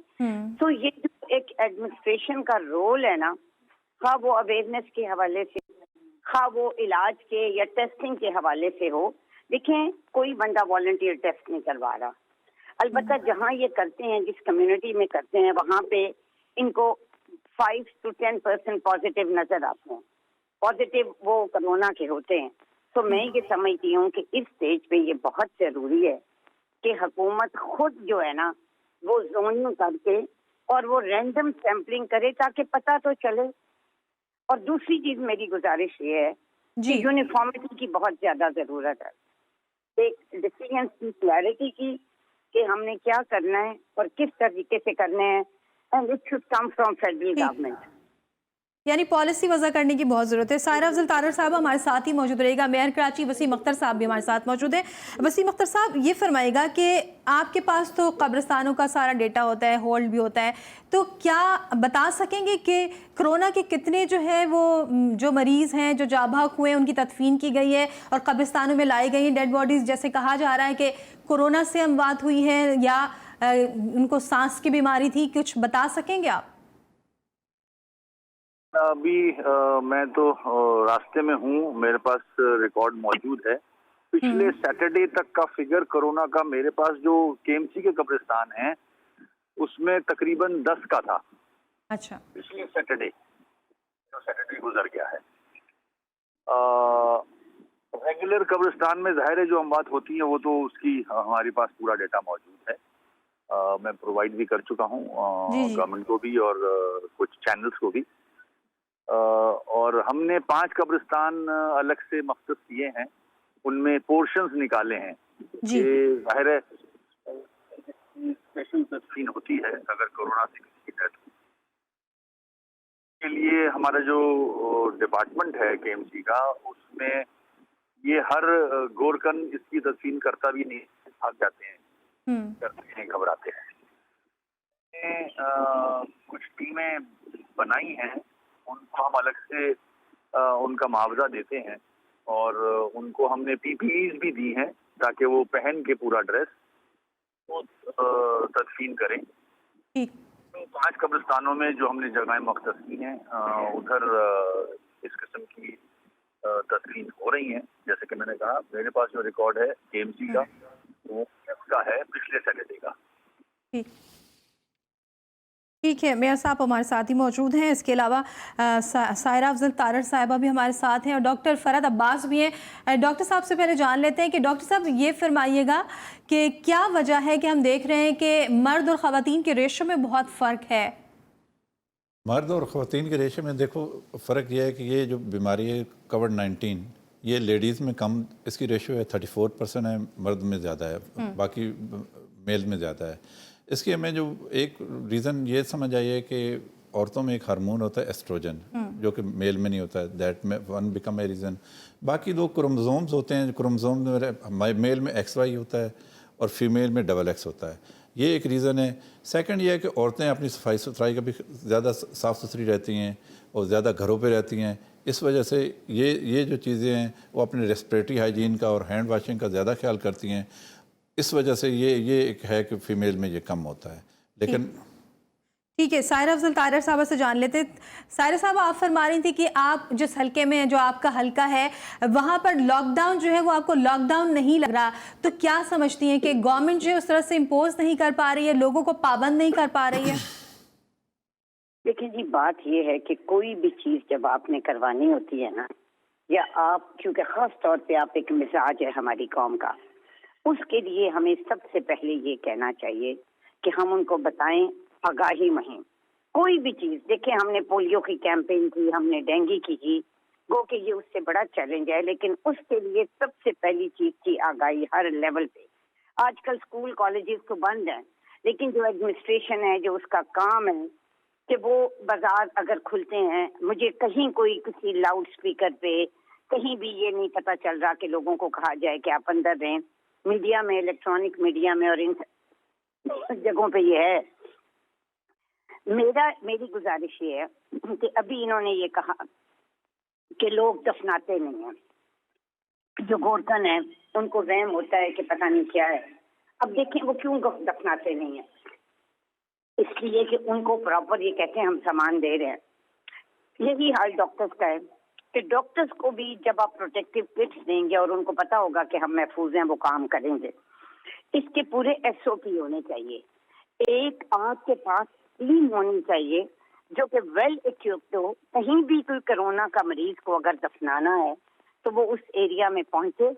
تو یہ جو ایک ایڈمنسٹریشن کا رول ہے نا، خواہ وہ اویئرنیس کے حوالے سے، خواہ وہ علاج کے یا ٹیسٹنگ کے حوالے سے ہو، دیکھیں کوئی بندہ والنٹیئر ٹیسٹ نہیں کروا رہا. البتہ جہاں یہ کرتے ہیں، جس کمیونٹی میں کرتے ہیں، وہاں پہ ان کو 5 to 10% پازیٹیو نظر آتے ہیں. پازیٹیو وہ کرونا کے ہوتے ہیں. تو میں یہ سمجھتی ہوں کہ اس سٹیج پہ یہ بہت ضروری ہے کہ حکومت خود جو ہے نا وہ زوننگ کر کے اور وہ رینڈم سیمپلنگ کرے تاکہ پتہ تو چلے. اور دوسری چیز میری گزارش یہ ہے کہ یونیفارمٹی کی بہت زیادہ ضرورت ہے، ایک ڈیسیژنز کی کلیئرٹی کی کہ ہم نے کیا کرنا ہے اور کس طریقے سے کرنا ہے، and it should come from federal government. یعنی پالیسی وضع کرنے کی بہت ضرورت ہے. سائرہ افضل تارڑ صاحب ہمارے ساتھ ہی موجود رہے گا. میئر کراچی وسیم اختر صاحب بھی ہمارے ساتھ موجود ہیں. وسیم اختر صاحب، یہ فرمائے گا کہ آپ کے پاس تو قبرستانوں کا سارا ڈیٹا ہوتا ہے، ہولڈ بھی ہوتا ہے، تو کیا بتا سکیں گے کہ کرونا کے کتنے جو ہے وہ جو مریض ہیں جو جاں بحق ہوئے ان کی تدفین کی گئی ہے اور قبرستانوں میں لائی گئی ہیں ڈیڈ باڈیز، جیسے کہا جا رہا ہے کہ کورونا سے اموات ہوئی ہیں یا ان کو سانس کی بیماری تھی، کچھ بتا سکیں گے آپ؟ ابھی میں تو راستے میں ہوں، میرے پاس ریکارڈ موجود ہے. پچھلے سیٹرڈے تک کا فگر کرونا کا میرے پاس جو کے ایم سی کے قبرستان ہیں اس میں تقریباً 10 کا تھا. اچھا، پچھلے سیٹرڈے گزر گیا ہے. ریگولر قبرستان میں ظاہر ہے جو اموات ہوتی ہیں وہ تو اس کی ہمارے پاس پورا ڈیٹا موجود ہے. میں پرووائڈ بھی کر چکا ہوں گورنمنٹ کو بھی اور کچھ چینلز کو بھی. اور ہم نے 5 قبرستان الگ سے مختص کیے ہیں، ان میں پورشنز نکالے ہیں کہ ظاہر ہے اسپیشل تدفین ہوتی ہے اگر کورونا سے کسی کی ڈیتھ کے لیے. ہمارا جو ڈپارٹمنٹ ہے کے ایم سی کا، اس میں یہ ہر گورکن اس کی تدفین کرتا بھی نہیں، بھاگ جاتے ہیں، کرتے ہیں، گھبراتے ہیں. کچھ ٹیمیں بنائی ہیں، ان کو ہم الگ سے ان کا معاوضہ دیتے ہیں اور ان کو ہم نے PPEs بھی دی ہیں تاکہ وہ پہن کے پورا ڈریس وہ تدفین کریں۔ ٹھیک، 5 قبرستانوں میں جو ہم نے جگہیں مختص کی ہیں ادھر اس قسم کی تدفین ہو رہی ہیں۔ جیسے کہ میں نے کہا، میرے پاس جو ریکارڈ ہے KMC کا وہ اس کا ہے پچھلے سیٹرڈے کا۔ ٹھیک ہے، میئر صاحب ہمارے ساتھ ہی موجود ہیں، اس کے علاوہ سائرہ افضل تارڑ صاحبہ بھی ہمارے ساتھ ہیں اور ڈاکٹر فرحت عباس بھی ہیں۔ ڈاکٹر صاحب سے پہلے جان لیتے ہیں کہ ڈاکٹر صاحب یہ فرمائیے گا کہ کیا وجہ ہے کہ ہم دیکھ رہے ہیں کہ مرد اور خواتین کے ریشو میں بہت فرق ہے؟ مرد اور خواتین کے ریشو میں دیکھو فرق یہ ہے کہ یہ جو بیماری ہے کووڈ-19 یہ لیڈیز میں کم اس کی ریشو ہے 34% ہے، مرد میں زیادہ ہے، باقی میل میں زیادہ ہے۔ اس کی ہمیں جو ایک ریزن یہ سمجھ آئی ہے کہ عورتوں میں ایک ہارمون ہوتا ہے ایسٹروجن جو کہ میل میں نہیں ہوتا ہے، that one become a reason. باقی 2 کروموزومز ہوتے ہیں، کروموزوم میل میں XY ہوتا ہے اور فیمیل میں XX ہوتا ہے، یہ ایک ریزن ہے۔ سیکنڈ یہ ہے کہ عورتیں اپنی صفائی ستھرائی کا بھی زیادہ صاف ستھری رہتی ہیں اور زیادہ گھروں پہ رہتی ہیں، اس وجہ سے یہ جو چیزیں ہیں وہ اپنے ریسپریٹری ہائیجین کا اور ہینڈ واشنگ کا زیادہ خیال کرتی ہیں، اس وجہ سے یہ ایک ہے کہ فیمیل میں یہ کم ہوتا ہے۔ لیکن ٹھیک ہے، سائرہ افضل تارڑ صاحبہ سے جان لیتے۔ سائرہ صاحبہ آپ فرما رہی تھی کہ آپ جس حلقے میں جو آپ کا حلقہ ہے وہاں پر لاک ڈاؤن جو ہے وہ آپ کو لاک ڈاؤن نہیں لگ رہا، تو کیا سمجھتی ہیں کہ گورنمنٹ جو ہے اس طرح سے امپوز نہیں کر پا رہی ہے، لوگوں کو پابند نہیں کر پا رہی ہے؟ دیکھیں جی، بات یہ ہے کہ کوئی بھی چیز جب آپ نے کروانی ہوتی ہے نا، یا آپ چونکہ خاص طور پہ آپ ایک مزاج ہے ہماری قوم کا، اس کے لیے ہمیں سب سے پہلے یہ کہنا چاہیے کہ ہم ان کو بتائیں آگاہی مہم۔ کوئی بھی چیز دیکھیں، ہم نے پولیو کی کیمپین کی، ہم نے ڈینگی کی، گو کہ یہ اس سے بڑا چیلنج ہے، لیکن اس کے لیے سب سے پہلی چیز تھی آگاہی ہر لیول پہ۔ آج کل اسکول کالجز تو بند ہیں، لیکن جو ایڈمنسٹریشن ہے، جو اس کا کام ہے کہ وہ بازار اگر کھلتے ہیں، مجھے کہیں کوئی کسی لاؤڈ اسپیکر پہ کہیں بھی یہ نہیں پتہ چل رہا کہ لوگوں کو کہا جائے کہ آپ اندر رہیں۔ میڈیا میں، الیکٹرانک میڈیا میں اور ان جگہوں پہ یہ ہے۔ میری گزارش یہ ہے کہ ابھی انہوں نے یہ کہا کہ لوگ دفناتے نہیں ہیں، جو گورکن ہیں ان کو وہم ہوتا ہے کہ پتہ نہیں کیا ہے۔ اب دیکھیں وہ کیوں دفناتے نہیں ہیں، اس لیے کہ ان کو پراپر یہ کہتے ہیں ہم سامان دے رہے ہیں۔ یہی حال ڈاکٹرز کا ہے کہ ڈاکٹرز کو بھی جب آپ پروٹیکٹیو کٹس دیں گے اور ان کو پتا ہوگا کہ ہم محفوظ ہیں، وہ کام کریں گے۔ اس کے پورے SOP ہونے چاہیے۔ ایک آپ کے پاس ٹیم ہونی چاہیے جو کہ ویل اکوپڈ ہو، کہیں بھی کوئی کرونا کا مریض کو اگر دفنانا ہے تو وہ اس ایریا میں پہنچے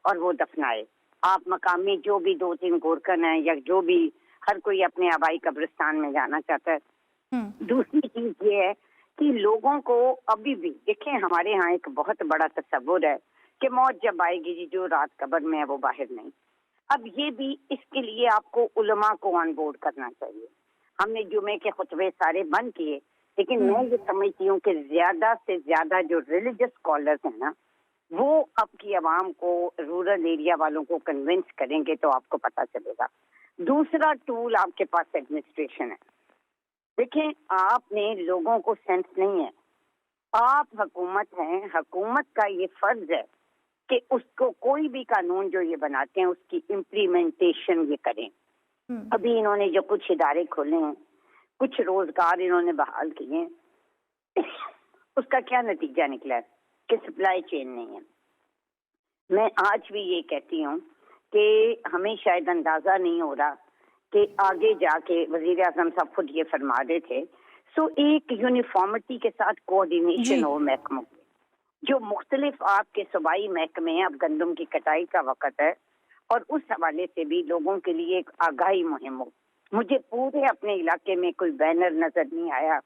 اور وہ دفنائے۔ آپ مقامی جو بھی 2-3 گورکن ہیں یا جو بھی، ہر کوئی اپنے آبائی قبرستان میں جانا چاہتا ہے۔ دوسری چیز یہ ہے کہ لوگوں کو ابھی بھی دیکھیں، ہمارے ہاں ایک بہت بڑا تصور ہے کہ موت جب آئے گی جی، جو رات قبر میں ہے وہ باہر نہیں۔ اب یہ بھی اس کے لیے آپ کو علماء کو آن بورڈ کرنا چاہیے۔ ہم نے جمعے کے خطبے سارے بند کیے، لیکن میں یہ سمجھتی ہوں کہ زیادہ سے زیادہ جو ریلیجس اسکالرز ہیں نا، وہ اب کی عوام کو، رورل ایریا والوں کو کنونس کریں گے تو آپ کو پتہ چلے گا۔ دوسرا ٹول آپ کے پاس ایڈمنسٹریشن ہے۔ دیکھیں، آپ نے لوگوں کو سینس نہیں ہے، آپ حکومت ہیں، حکومت کا یہ فرض ہے کہ اس کو کوئی بھی قانون جو یہ بناتے ہیں اس کی امپلیمنٹیشن یہ کریں۔ ابھی انہوں نے جو کچھ ادارے کھولے ہیں، کچھ روزگار انہوں نے بحال کیے ہیں، اس کا کیا نتیجہ نکلا ہے کہ سپلائی چین نہیں ہے۔ میں آج بھی یہ کہتی ہوں کہ ہمیں شاید اندازہ نہیں ہو رہا کہ آگے جا کے وزیر اعظم صاحب خود یہ فرما رہے تھے، ایک یونیفارمٹی کے ساتھ کوآرڈینیشن ہو محکموں کی، جو مختلف آپ کے صوبائی محکمے ہیں۔ اب گندم کی کٹائی کا وقت ہے اور اس حوالے سے بھی لوگوں کے لیے ایک آگاہی مہم ہو۔ مجھے پورے اپنے علاقے میں کوئی بینر نظر نہیں آیا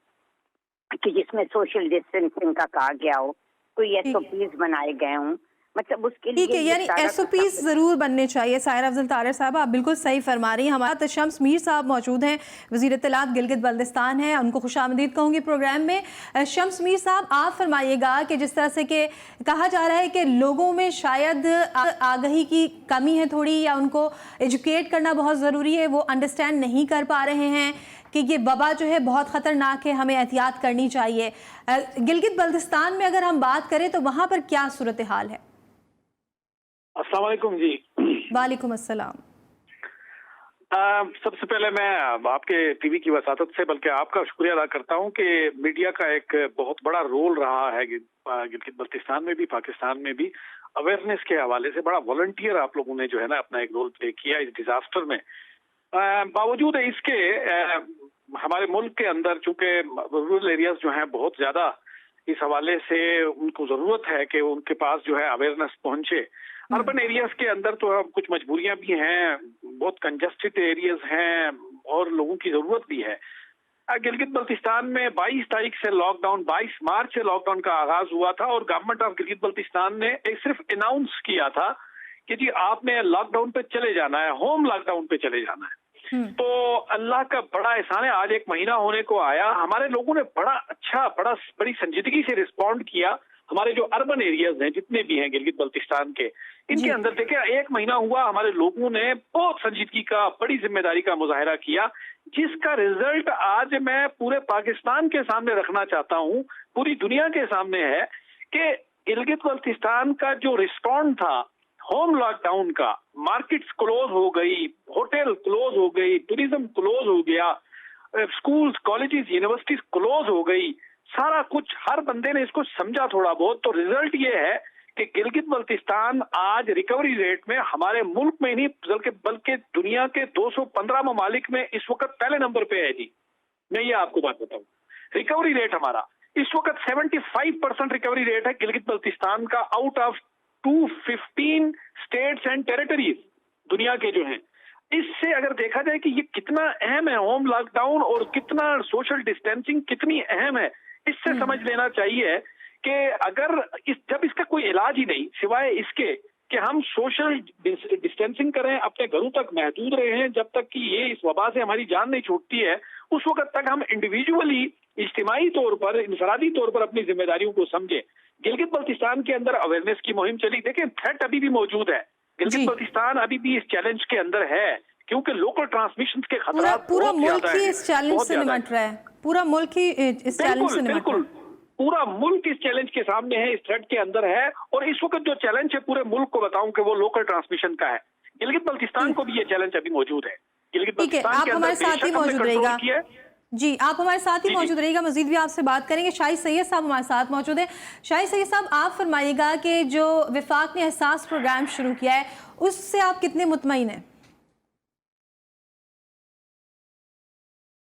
کہ جس میں سوشل ڈسٹینسنگ کا کہا گیا ہو، کوئی SOPs بنائے گئے ہوں، مطلب اس کے لیے ٹھیک ہے، یعنی SOPs ضرور بننے چاہیے۔ سائرہ افضل تارڑ صاحب آپ بالکل صحیح فرما رہی ہیں۔ ہمارے شمس میر صاحب موجود ہیں، وزیر اطلاعات گلگت بلتستان ہیں، ان کو خوش آمدید کہوں گی پروگرام میں۔ شمس میر صاحب آپ فرمائیے گا کہ جس طرح سے کہ کہا جا رہا ہے کہ لوگوں میں شاید آگاہی کی کمی ہے تھوڑی، یا ان کو ایجوکیٹ کرنا بہت ضروری ہے، وہ انڈرسٹینڈ نہیں کر پا رہے ہیں کہ یہ وبا جو ہے بہت خطرناک ہے, ہمیں احتیاط کرنی چاہیے. گلگت بلتستان میں اگر ہم بات کریں تو وہاں پر کیا صورتحال ہے؟ السلام علیکم جی. وعلیکم السلام. سب سے پہلے میں آپ کے ٹی وی کی وساطت سے بلکہ آپ کا شکریہ ادا کرتا ہوں کہ میڈیا کا ایک بہت بڑا رول رہا ہے گلگت بلتستان میں بھی, پاکستان میں بھی. اویئرنیس کے حوالے سے بڑا والنٹیئر آپ لوگوں نے جو ہے نا اپنا ایک رول پلے کیا اس ڈیزاسٹر میں. باوجود اس کے ہمارے ملک کے اندر چونکہ رورل ایریاز جو ہیں بہت زیادہ اس حوالے سے ان کو ضرورت ہے کہ ان کے پاس جو ہے اویئرنیس پہنچے. اربن ایریاز کے اندر تو کچھ مجبوریاں بھی ہیں, بہت کنجسٹڈ ایریاز ہیں اور لوگوں کی ضرورت بھی ہے. گلگت بلتستان میں 22 تاریخ سے لاک ڈاؤن, 22 مارچ سے لاک ڈاؤن کا آغاز ہوا تھا اور گورنمنٹ آف گلگت بلتستان نے صرف اناؤنس کیا تھا کہ جی آپ نے لاک ڈاؤن پہ چلے جانا ہے, ہوم لاک ڈاؤن پہ چلے جانا ہے. تو اللہ کا بڑا احسان ہے, آج 1 مہینہ ہونے کو آیا, ہمارے لوگوں نے بڑی سنجیدگی سے رسپونڈ کیا. ہمارے جو اربن ایریاز ہیں جتنے بھی ہیں گلگت بلتستان کے, ان کے اندر دیکھیں 1 مہینہ ہوا, ہمارے لوگوں نے بہت سنجیدگی کا, بڑی ذمہ داری کا مظاہرہ کیا, جس کا رزلٹ آج میں پورے پاکستان کے سامنے رکھنا چاہتا ہوں, پوری دنیا کے سامنے ہے کہ گلگت بلتستان کا جو رسپونڈ تھا ہوم لاک ڈاؤن کا, مارکیٹس کلوز ہو گئی, ہوٹل کلوز ہو گئی, ٹوریزم کلوز ہو گیا, اسکولز, کالجز, یونیورسٹیز کلوز ہو گئی, سارا کچھ ہر بندے نے اس کو سمجھا تھوڑا بہت. تو رزلٹ یہ ہے کہ گلگت بلتستان آج ریکوری ریٹ میں ہمارے ملک میں نہیں بلکہ دنیا کے 215 ممالک میں اس وقت پہلے نمبر پہ ہے جی. میں یہ آپ کو بات بتاؤں, ریکوری ریٹ ہمارا اس وقت 75% ریکوری ریٹ ہے گلگت بلتستان کا, out of 215 states and territories دنیا کے جو ہیں. اس سے اگر دیکھا جائے کہ یہ کتنا اہم ہے ہوم لاک ڈاؤن اور کتنا سوشل ڈسٹینسنگ کتنی اہم ہے, اس سے سمجھ لینا چاہیے کہ اگر جب اس کا کوئی علاج ہی نہیں سوائے اس کے کہ ہم سوشل ڈسٹینسنگ کریں, اپنے گھروں تک محدود رہیں جب تک کہ یہ اس وبا سے ہماری جان نہیں چھوٹتی ہے, اس وقت تک ہم انڈیویجولی اجتماعی طور پر, انفرادی طور پر اپنی ذمہ داریوں کو سمجھیں. گلگت بلتستان کے اندر اویئرنیس کی مہم چلی. دیکھیں تھریٹ ابھی بھی موجود ہے, گلگت بلتستان ابھی بھی اس چیلنج کے اندر ہے کیونکہ لوکل ٹرانسمیشن کے خطرات پورا ملک ہی اس چیلنج سے نمٹ رہا ہے, پورا ملک ہی اس چیلنج سے نمٹ رہا ہے. پورا ملک اس چیلنج کے سامنے ہے, اس تھریٹ کے اندر ہے. اور اس وقت جو چیلنج ہے پورے ملک کو بتاؤں کہ وہ لوکل ٹرانسمیشن کا ہے. گلگت بلتستان کو بھی یہ چیلنج ابھی موجود ہے. گلگت بلتستان کے اندر آپ ہمارے ساتھ ہی موجود رہے گا. جی آپ ہمارے ساتھ ہی موجود رہے گا, مزید بھی آپ سے بات کریں گے. شاہد سید صاحب ہمارے ساتھ موجود ہیں. شاہد سید صاحب آپ فرمائیے گا کہ جو وفاق نے احساس پروگرام شروع کیا ہے اس سے آپ کتنے مطمئن ہیں؟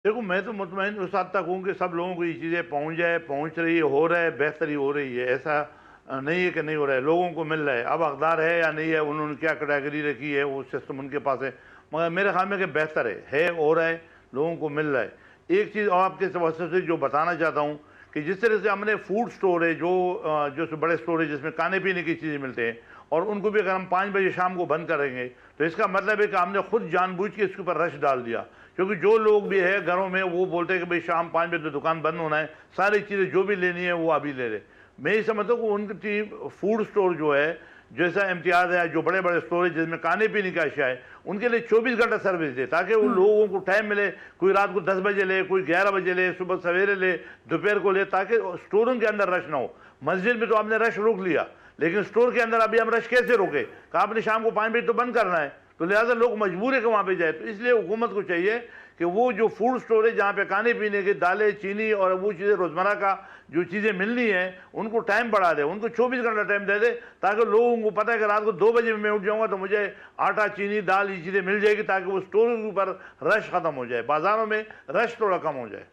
دیکھو میں تو مطمئن اس حد تک ہوں کہ سب لوگوں کو یہ چیزیں پہنچ رہی ہے, ہو رہا ہے, بہتری ہو رہی ہے. ایسا نہیں ہے کہ نہیں ہو رہا ہے, لوگوں کو مل رہا ہے. اب اقدار ہے یا نہیں ہے, انہوں نے کیا کیٹیگری رکھی ہے, وہ سسٹم ان کے پاس ہے, مگر میرے خیال میں کہ بہتر ہے, ہو رہا ہے, لوگوں کو مل رہا ہے. ایک چیز اور آپ کے واسطے سے جو بتانا چاہتا ہوں کہ جس طرح سے ہم نے فوڈ سٹوریج جو بڑے سٹوریج جس میں کھانے پینے کی چیزیں ملتے ہیں, اور ان کو بھی اگر ہم 5 بجے شام کو بند کریں گے تو اس کا مطلب ہے کہ ہم نے خود جان بوجھ کے اس کے اوپر رش ڈال دیا. کیونکہ جو لوگ بھی ہے گھروں میں وہ بولتے ہیں کہ بھئی شام 5 بجے تو دکان بند ہونا ہے, ساری چیزیں جو بھی لینی ہے وہ ابھی لے لے. میں یہ سمجھتا ہوں کہ ان کی فوڈ سٹور جو ہے جیسا امتیاز ہے, جو بڑے بڑے سٹوریج جس میں کھانے پینے کا اشیاء ہے, ان کے لیے 24 گھنٹہ سروس دے تاکہ ان لوگوں کو ٹائم ملے. کوئی رات کو 10 بجے لے, کوئی 11 بجے لے, صبح سویرے لے, دوپہر کو لے, تاکہ سٹوروں کے اندر رش نہ ہو. مسجد میں تو آپ نے رش روک لیا, لیکن سٹور کے اندر ابھی ہم رش کیسے روکے کہ آپ نے شام کو 5 بجے تو بند کرنا ہے, تو لہٰذا لوگ مجبور ہے کہ وہاں پہ جائے. تو اس لیے حکومت کو چاہیے کہ وہ جو فوڈ سٹور ہے جہاں پہ کھانے پینے کے دالیں, چینی اور وہ چیزیں روزمرہ کا جو چیزیں ملنی ہیں ان کو ٹائم بڑھا دے, ان کو 24 گھنٹہ ٹائم دے دے, تاکہ لوگوں کو پتہ ہے کہ رات کو 2 بجے میں اٹھ جاؤں گا تو مجھے آٹا, چینی, دال یہ چیزیں مل جائے گی, تاکہ وہ سٹوروں کے اوپر رش ختم ہو جائے, بازاروں میں رش تھوڑا کم ہو جائے.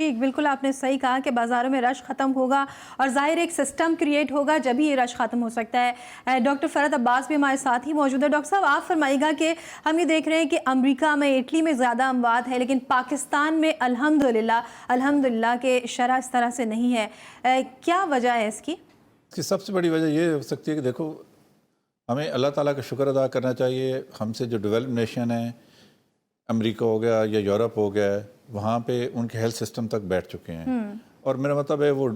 ٹھیک, بالکل آپ نے صحیح کہا کہ بازاروں میں رش ختم ہوگا اور ظاہر ایک سسٹم کریٹ ہوگا جب ہی یہ رش ختم ہو سکتا ہے. ڈاکٹر فرحت عباس بھی ہمارے ساتھ ہی موجود ہے. ڈاکٹر صاحب آپ فرمائیے گا کہ ہم یہ دیکھ رہے ہیں کہ امریکہ میں, اٹلی میں زیادہ اموات ہے, لیکن پاکستان میں الحمدللہ کہ شرح اس طرح سے نہیں ہے. کیا وجہ ہے اس کی؟ اس کی سب سے بڑی وجہ یہ ہو سکتی ہے کہ دیکھو ہمیں اللہ تعالیٰ کا شکر ادا کرنا چاہیے. ہم سے جو ڈیولپ نیشن ہیں, امریکہ ہو گیا یا یورپ ہو گیا, وہاں پہ ان کے ہیلتھ سسٹم تک بیٹھ چکے ہیں, اور میرا مطلب ہے وہ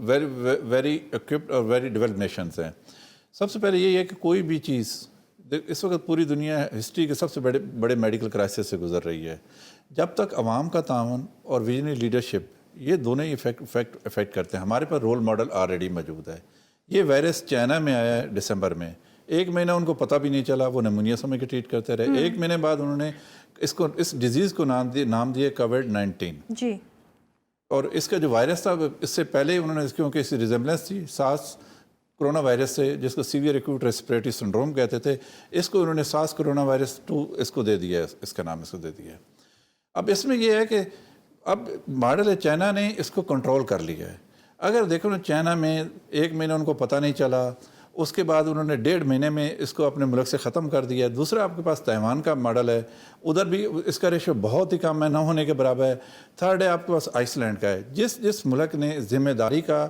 ویری ایکوپڈ اور ویری ڈیولپ نیشنز ہیں. سب سے پہلے یہ ہے کہ کوئی بھی چیز اس وقت پوری دنیا ہسٹری کے سب سے بڑے میڈیکل کرائسس سے گزر رہی ہے. جب تک عوام کا تعاون اور ویژنری لیڈرشپ یہ دونوں ہی افیکٹ کرتے ہیں. ہمارے پاس رول ماڈل آلریڈی موجود ہے. یہ وائرس چائنا میں آیا ہے دسمبر میں, 1 مہینہ ان کو پتہ بھی نہیں چلا, وہ نمونیا سمجھ کے ٹریٹ کرتے رہے. 1 مہینے بعد انہوں نے اس ڈیزیز کو نام دیے کووڈ-19. جی. اور اس کا جو وائرس تھا اس سے پہلے انہوں نے کیونکہ اس کی ریزمبلنس تھی سارس کرونا وائرس سے, جس کو سیویئر ایکوٹ ریسپریٹری سنڈروم کہتے تھے, اس کو انہوں نے سارس کرونا وائرس 2 اس کو دے دیا ہے, اس کا نام اس کو دے دیا ہے. اب اس میں یہ ہے کہ اب ماڈل ہے چائنا نے اس کو کنٹرول کر لیا ہے. اگر دیکھو نا چائنا میں 1 مہینہ ان کو پتہ نہیں چلا, اس کے بعد انہوں نے 1.5 مہینے میں اس کو اپنے ملک سے ختم کر دیا. دوسرا آپ کے پاس تائیوان کا ماڈل ہے, ادھر بھی اس کا ریشو بہت ہی کم ہے, نہ ہونے کے برابر ہے. تھرڈ ہے آپ کے پاس آئس لینڈ کا ہے. جس ملک نے ذمہ داری کا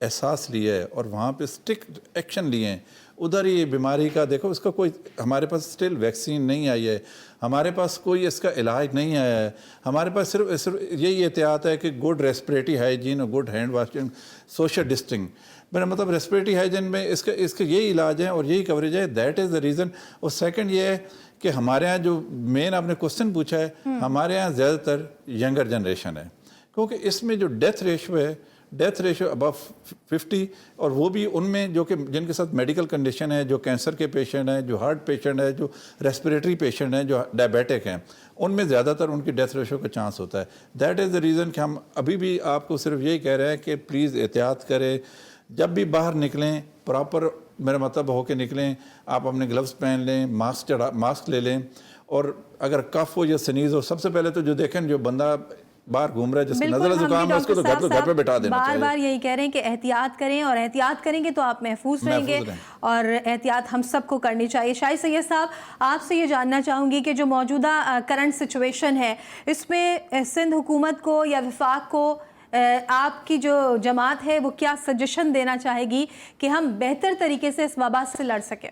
احساس لیا ہے اور وہاں پہ اسٹرکٹ ایکشن لیے ہیں, ادھر ہی بیماری کا دیکھو اس کا کوئی, ہمارے پاس اسٹل ویکسین نہیں آئی ہے, ہمارے پاس کوئی اس کا علاج نہیں آیا ہے. ہمارے پاس صرف یہی احتیاط ہے کہ گڈ ریسپریٹری ہائیجین اور good hand washing, social distancing. میرا مطلب ریسپریٹری ہائیجین میں اس کا یہی علاج ہے اور یہی کوریج ہے. That is the reason. اور سیکنڈ یہ ہے کہ ہمارے ہاں جو مین آپ نے کوسچن پوچھا ہے, ہمارے ہاں زیادہ تر ینگر جنریشن ہے, کیونکہ اس میں جو ڈیتھ ریشو ابو 50, اور وہ بھی ان میں جو کہ جن کے ساتھ میڈیکل کنڈیشن ہے, جو کینسر کے پیشنٹ ہیں, جو ہارٹ پیشنٹ ہے, جو ریسپریٹری پیشنٹ ہیں, جو ڈائبیٹک ہیں, ان میں زیادہ تر ان کی ڈیتھ ریشو کا چانس ہوتا ہے. دیٹ از دا ریزن کہ ہم ابھی بھی آپ کو صرف یہی کہہ رہے ہیں کہ پلیز احتیاط کریں. جب بھی باہر نکلیں پراپر میرا مطلب ہو کے نکلیں, آپ اپنے گلوز پہن لیں, ماسک لے لیں, اور اگر کف ہو یا سنیز ہو, سب سے پہلے تو جو دیکھیں جو بندہ باہر گھوم رہا ہے, جس کو نزلہ زکام ہے, اس کو تو گھر پہ بٹھا دینا چاہیے. بار یہی کہہ رہے ہیں کہ احتیاط کریں, اور احتیاط کریں گے تو آپ محفوظ رہیں گے, اور احتیاط ہم سب کو کرنی چاہیے. شاہد سید صاحب, آپ سے یہ جاننا چاہوں گی کہ جو موجودہ کرنٹ سچویشن ہے, اس میں سندھ حکومت کو یا وفاق کو آپ کی جو جماعت ہے وہ کیا سجیشن دینا چاہے گی کہ ہم بہتر طریقے سے اس وبا سے لڑ سکیں؟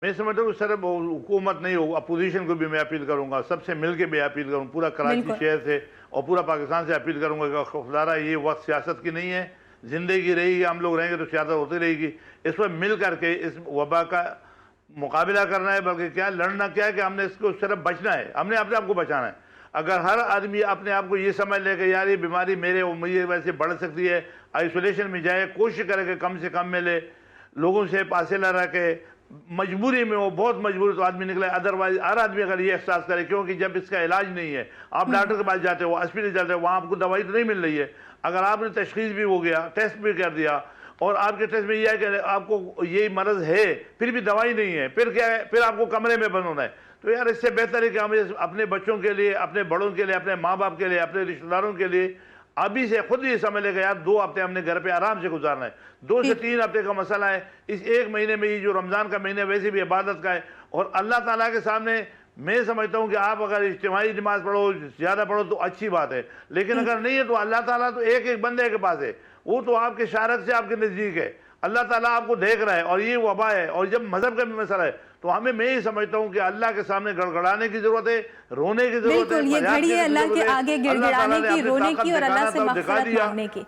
میں سمجھتا ہوں صرف حکومت نہیں ہو, اپوزیشن کو بھی میں اپیل کروں گا, سب سے مل کے بھی اپیل کروں, پورا کراچی شہر سے اور پورا پاکستان سے اپیل کروں گا کہ خدارہ یہ وقت سیاست کی نہیں ہے, زندگی رہے گی, ہم لوگ رہیں گے تو سیاست ہوتی رہے گی. اس پر مل کر کے اس وبا کا مقابلہ کرنا ہے, بلکہ کیا لڑنا کیا ہے کہ ہم نے اس کو صرف بچنا ہے, ہم نے اپنے آپ کو بچانا ہے. اگر ہر آدمی اپنے آپ کو یہ سمجھ لے کہ یار یہ بیماری مجھے ویسے بڑھ سکتی ہے, آئسولیشن میں جائے, کوشش کرے کہ کم سے کم میں لے, لوگوں سے فاصلہ رکھے, مجبوری میں ہو, بہت مجبوری تو آدمی نکلے. ادروائز ہر آدمی اگر یہ احساس کرے, کیونکہ جب اس کا علاج نہیں ہے, آپ ڈاکٹر کے پاس جاتے ہو, ہاسپٹل جاتے ہو, وہاں آپ کو دوائی تو نہیں مل رہی ہے. اگر آپ نے تشخیص بھی ہو گیا, ٹیسٹ بھی کر دیا, اور آپ کے ٹیسٹ میں یہ ہے کہ آپ کو یہ مرض ہے, پھر بھی دوائی نہیں ہے, پھر کیا ہے, پھر آپ کو کمرے میں بند ہونا ہے. تو یار اس سے بہتر ہے کہ ہم اپنے بچوں کے لیے, اپنے بڑوں کے لیے, اپنے ماں باپ کے لیے, اپنے رشتہ داروں کے لیے ابھی سے خود یہ سمجھ لے گا یار 2 ہفتے ہم نے گھر پہ آرام سے گزارنا ہے. 2 سے 3 ہفتے کا مسئلہ ہے. اس 1 مہینے میں یہ جو رمضان کا مہینہ ویسے بھی عبادت کا ہے, اور اللہ تعالیٰ کے سامنے میں سمجھتا ہوں کہ آپ اگر اجتماعی نماز پڑھو, زیادہ پڑھو تو اچھی بات ہے, لیکن اگر نہیں ہے تو اللہ تعالیٰ تو ایک بندے کے پاس ہے, وہ تو آپ کے شارک سے آپ کے نزدیک ہے. اللہ تعالیٰ آپ کو دیکھ رہا ہے, اور یہ وبا ہے, اور جب مذہب کا بھی مسئلہ ہے تو میں یہ سمجھتا ہوں کہ اللہ کے سامنے گڑگڑانے کی ضرورت ہے, رونے کی ضرورت ہے. بالکل, یہ گھڑی ہے اللہ کے آگے گڑگڑانے کی, رونے کی, اور اللہ سے مغفرت مانگنے کی.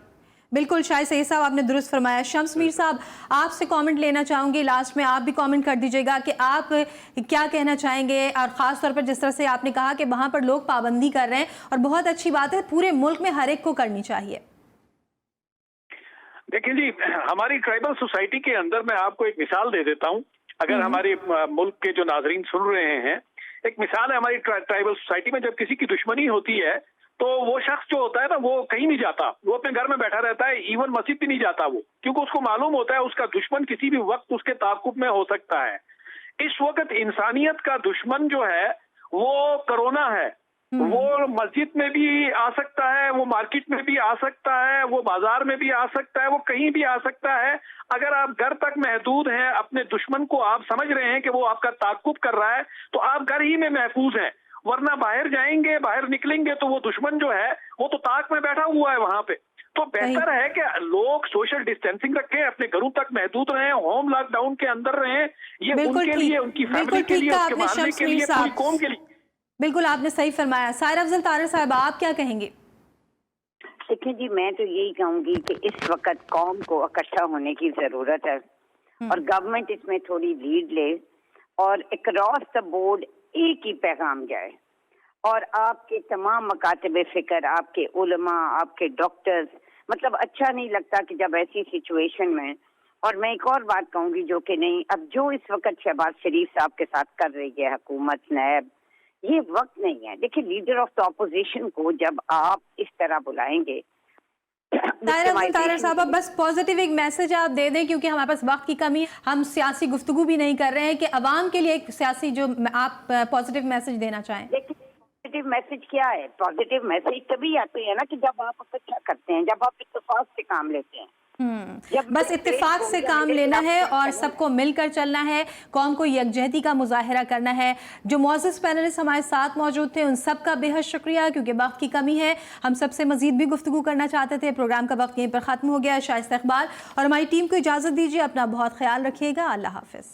بالکل شاہد سید صاحب, آپ نے درست فرمایا. شمس میر صاحب, آپ سے کامنٹ لینا چاہوں گی, لاسٹ میں آپ بھی کامنٹ کر دیجئے گا کہ آپ کیا کہنا چاہیں گے, اور خاص طور پر جس طرح سے آپ نے کہا کہ وہاں پر لوگ پابندی کر رہے ہیں, اور بہت اچھی بات ہے, پورے ملک میں ہر ایک کو کرنی چاہیے. دیکھیں جی, ہماری ٹرائبل سوسائٹی کے اندر میں آپ کو ایک مثال دے دیتا ہوں. اگر ہمارے ملک کے جو ناظرین سن رہے ہیں, ایک مثال ہے ہماری ٹرائبل سوسائٹی میں, جب کسی کی دشمنی ہوتی ہے تو وہ شخص جو ہوتا ہے نا, وہ کہیں نہیں جاتا, وہ اپنے گھر میں بیٹھا رہتا ہے, ایون مسجد بھی نہیں جاتا وہ, کیونکہ اس کو معلوم ہوتا ہے اس کا دشمن کسی بھی وقت اس کے تعاقب میں ہو سکتا ہے. اس وقت انسانیت کا دشمن جو ہے وہ کرونا ہے. وہ مسجد میں بھی آ سکتا ہے, وہ مارکیٹ میں بھی آ سکتا ہے, وہ بازار میں بھی آ سکتا ہے, وہ کہیں بھی آ سکتا ہے. اگر آپ گھر تک محدود ہیں, اپنے دشمن کو آپ سمجھ رہے ہیں کہ وہ آپ کا تعاقب کر رہا ہے, تو آپ گھر ہی میں محفوظ ہیں. ورنہ باہر جائیں گے, باہر نکلیں گے تو وہ دشمن جو ہے وہ تو طاق میں بیٹھا ہوا ہے وہاں پہ. تو بہتر ہے کہ لوگ سوشل ڈسٹینسنگ رکھیں, اپنے گھروں تک محدود رہیں, ہوم لاک ڈاؤن کے اندر رہیں. یہ ان کے لیے, ان کی فیملی کے لیے, اس کے محلے کے لیے, پوری قوم کے لیے. بالکل آپ نے صحیح فرمایا. سائرہ افضل طاہر صاحب, آپ کیا کہیں گے؟ دیکھیں جی, میں تو یہی کہوں گی کہ اس وقت قوم کو اکٹھا ہونے کی ضرورت ہے, اور گورنمنٹ اس میں تھوڑی لیڈ لے اور اکراس دا بورڈ ایک ہی پیغام جائے، اور آپ کے تمام مکاتب فکر، آپ کے علماء، آپ کے ڈاکٹرز، مطلب اچھا نہیں لگتا کہ جب ایسی سچویشن میں، اور میں ایک اور بات کہوں گی جو کہ نہیں، اب جو اس وقت شہباز شریف صاحب کے ساتھ کر رہی ہے حکومت نیب، یہ وقت نہیں ہے۔ دیکھیں لیڈر آف دا اپوزیشن کو جب آپ اس طرح بلائیں گے، طاہرہ صاحبہ بس پازیٹیو ایک میسج آپ دے دیں، کیونکہ ہمارے پاس وقت کی کمی، ہم سیاسی گفتگو بھی نہیں کر رہے ہیں، کہ عوام کے لیے ایک سیاسی جو آپ پازیٹیو میسج دینا چاہیں۔ پازیٹیو میسج کیا ہے؟ پازیٹیو میسج تبھی آتے ہیں نا کہ جب آپ اکٹھا کرتے ہیں، جب آپ اتفاق سے کام لیتے ہیں۔ بس اتفاق سے کام لینا ہے اور سب کو مل کر چلنا ہے، قوم کو یکجہتی کا مظاہرہ کرنا ہے۔ جو معزز پینلسٹ ہمارے ساتھ موجود تھے ان سب کا بے حد شکریہ، کیونکہ وقت کی کمی ہے، ہم سب سے مزید بھی گفتگو کرنا چاہتے تھے، پروگرام کا وقت یہیں پر ختم ہو گیا۔ شائستہ اقبال اور ہماری ٹیم کو اجازت دیجیے، اپنا بہت خیال رکھیے گا، اللہ حافظ۔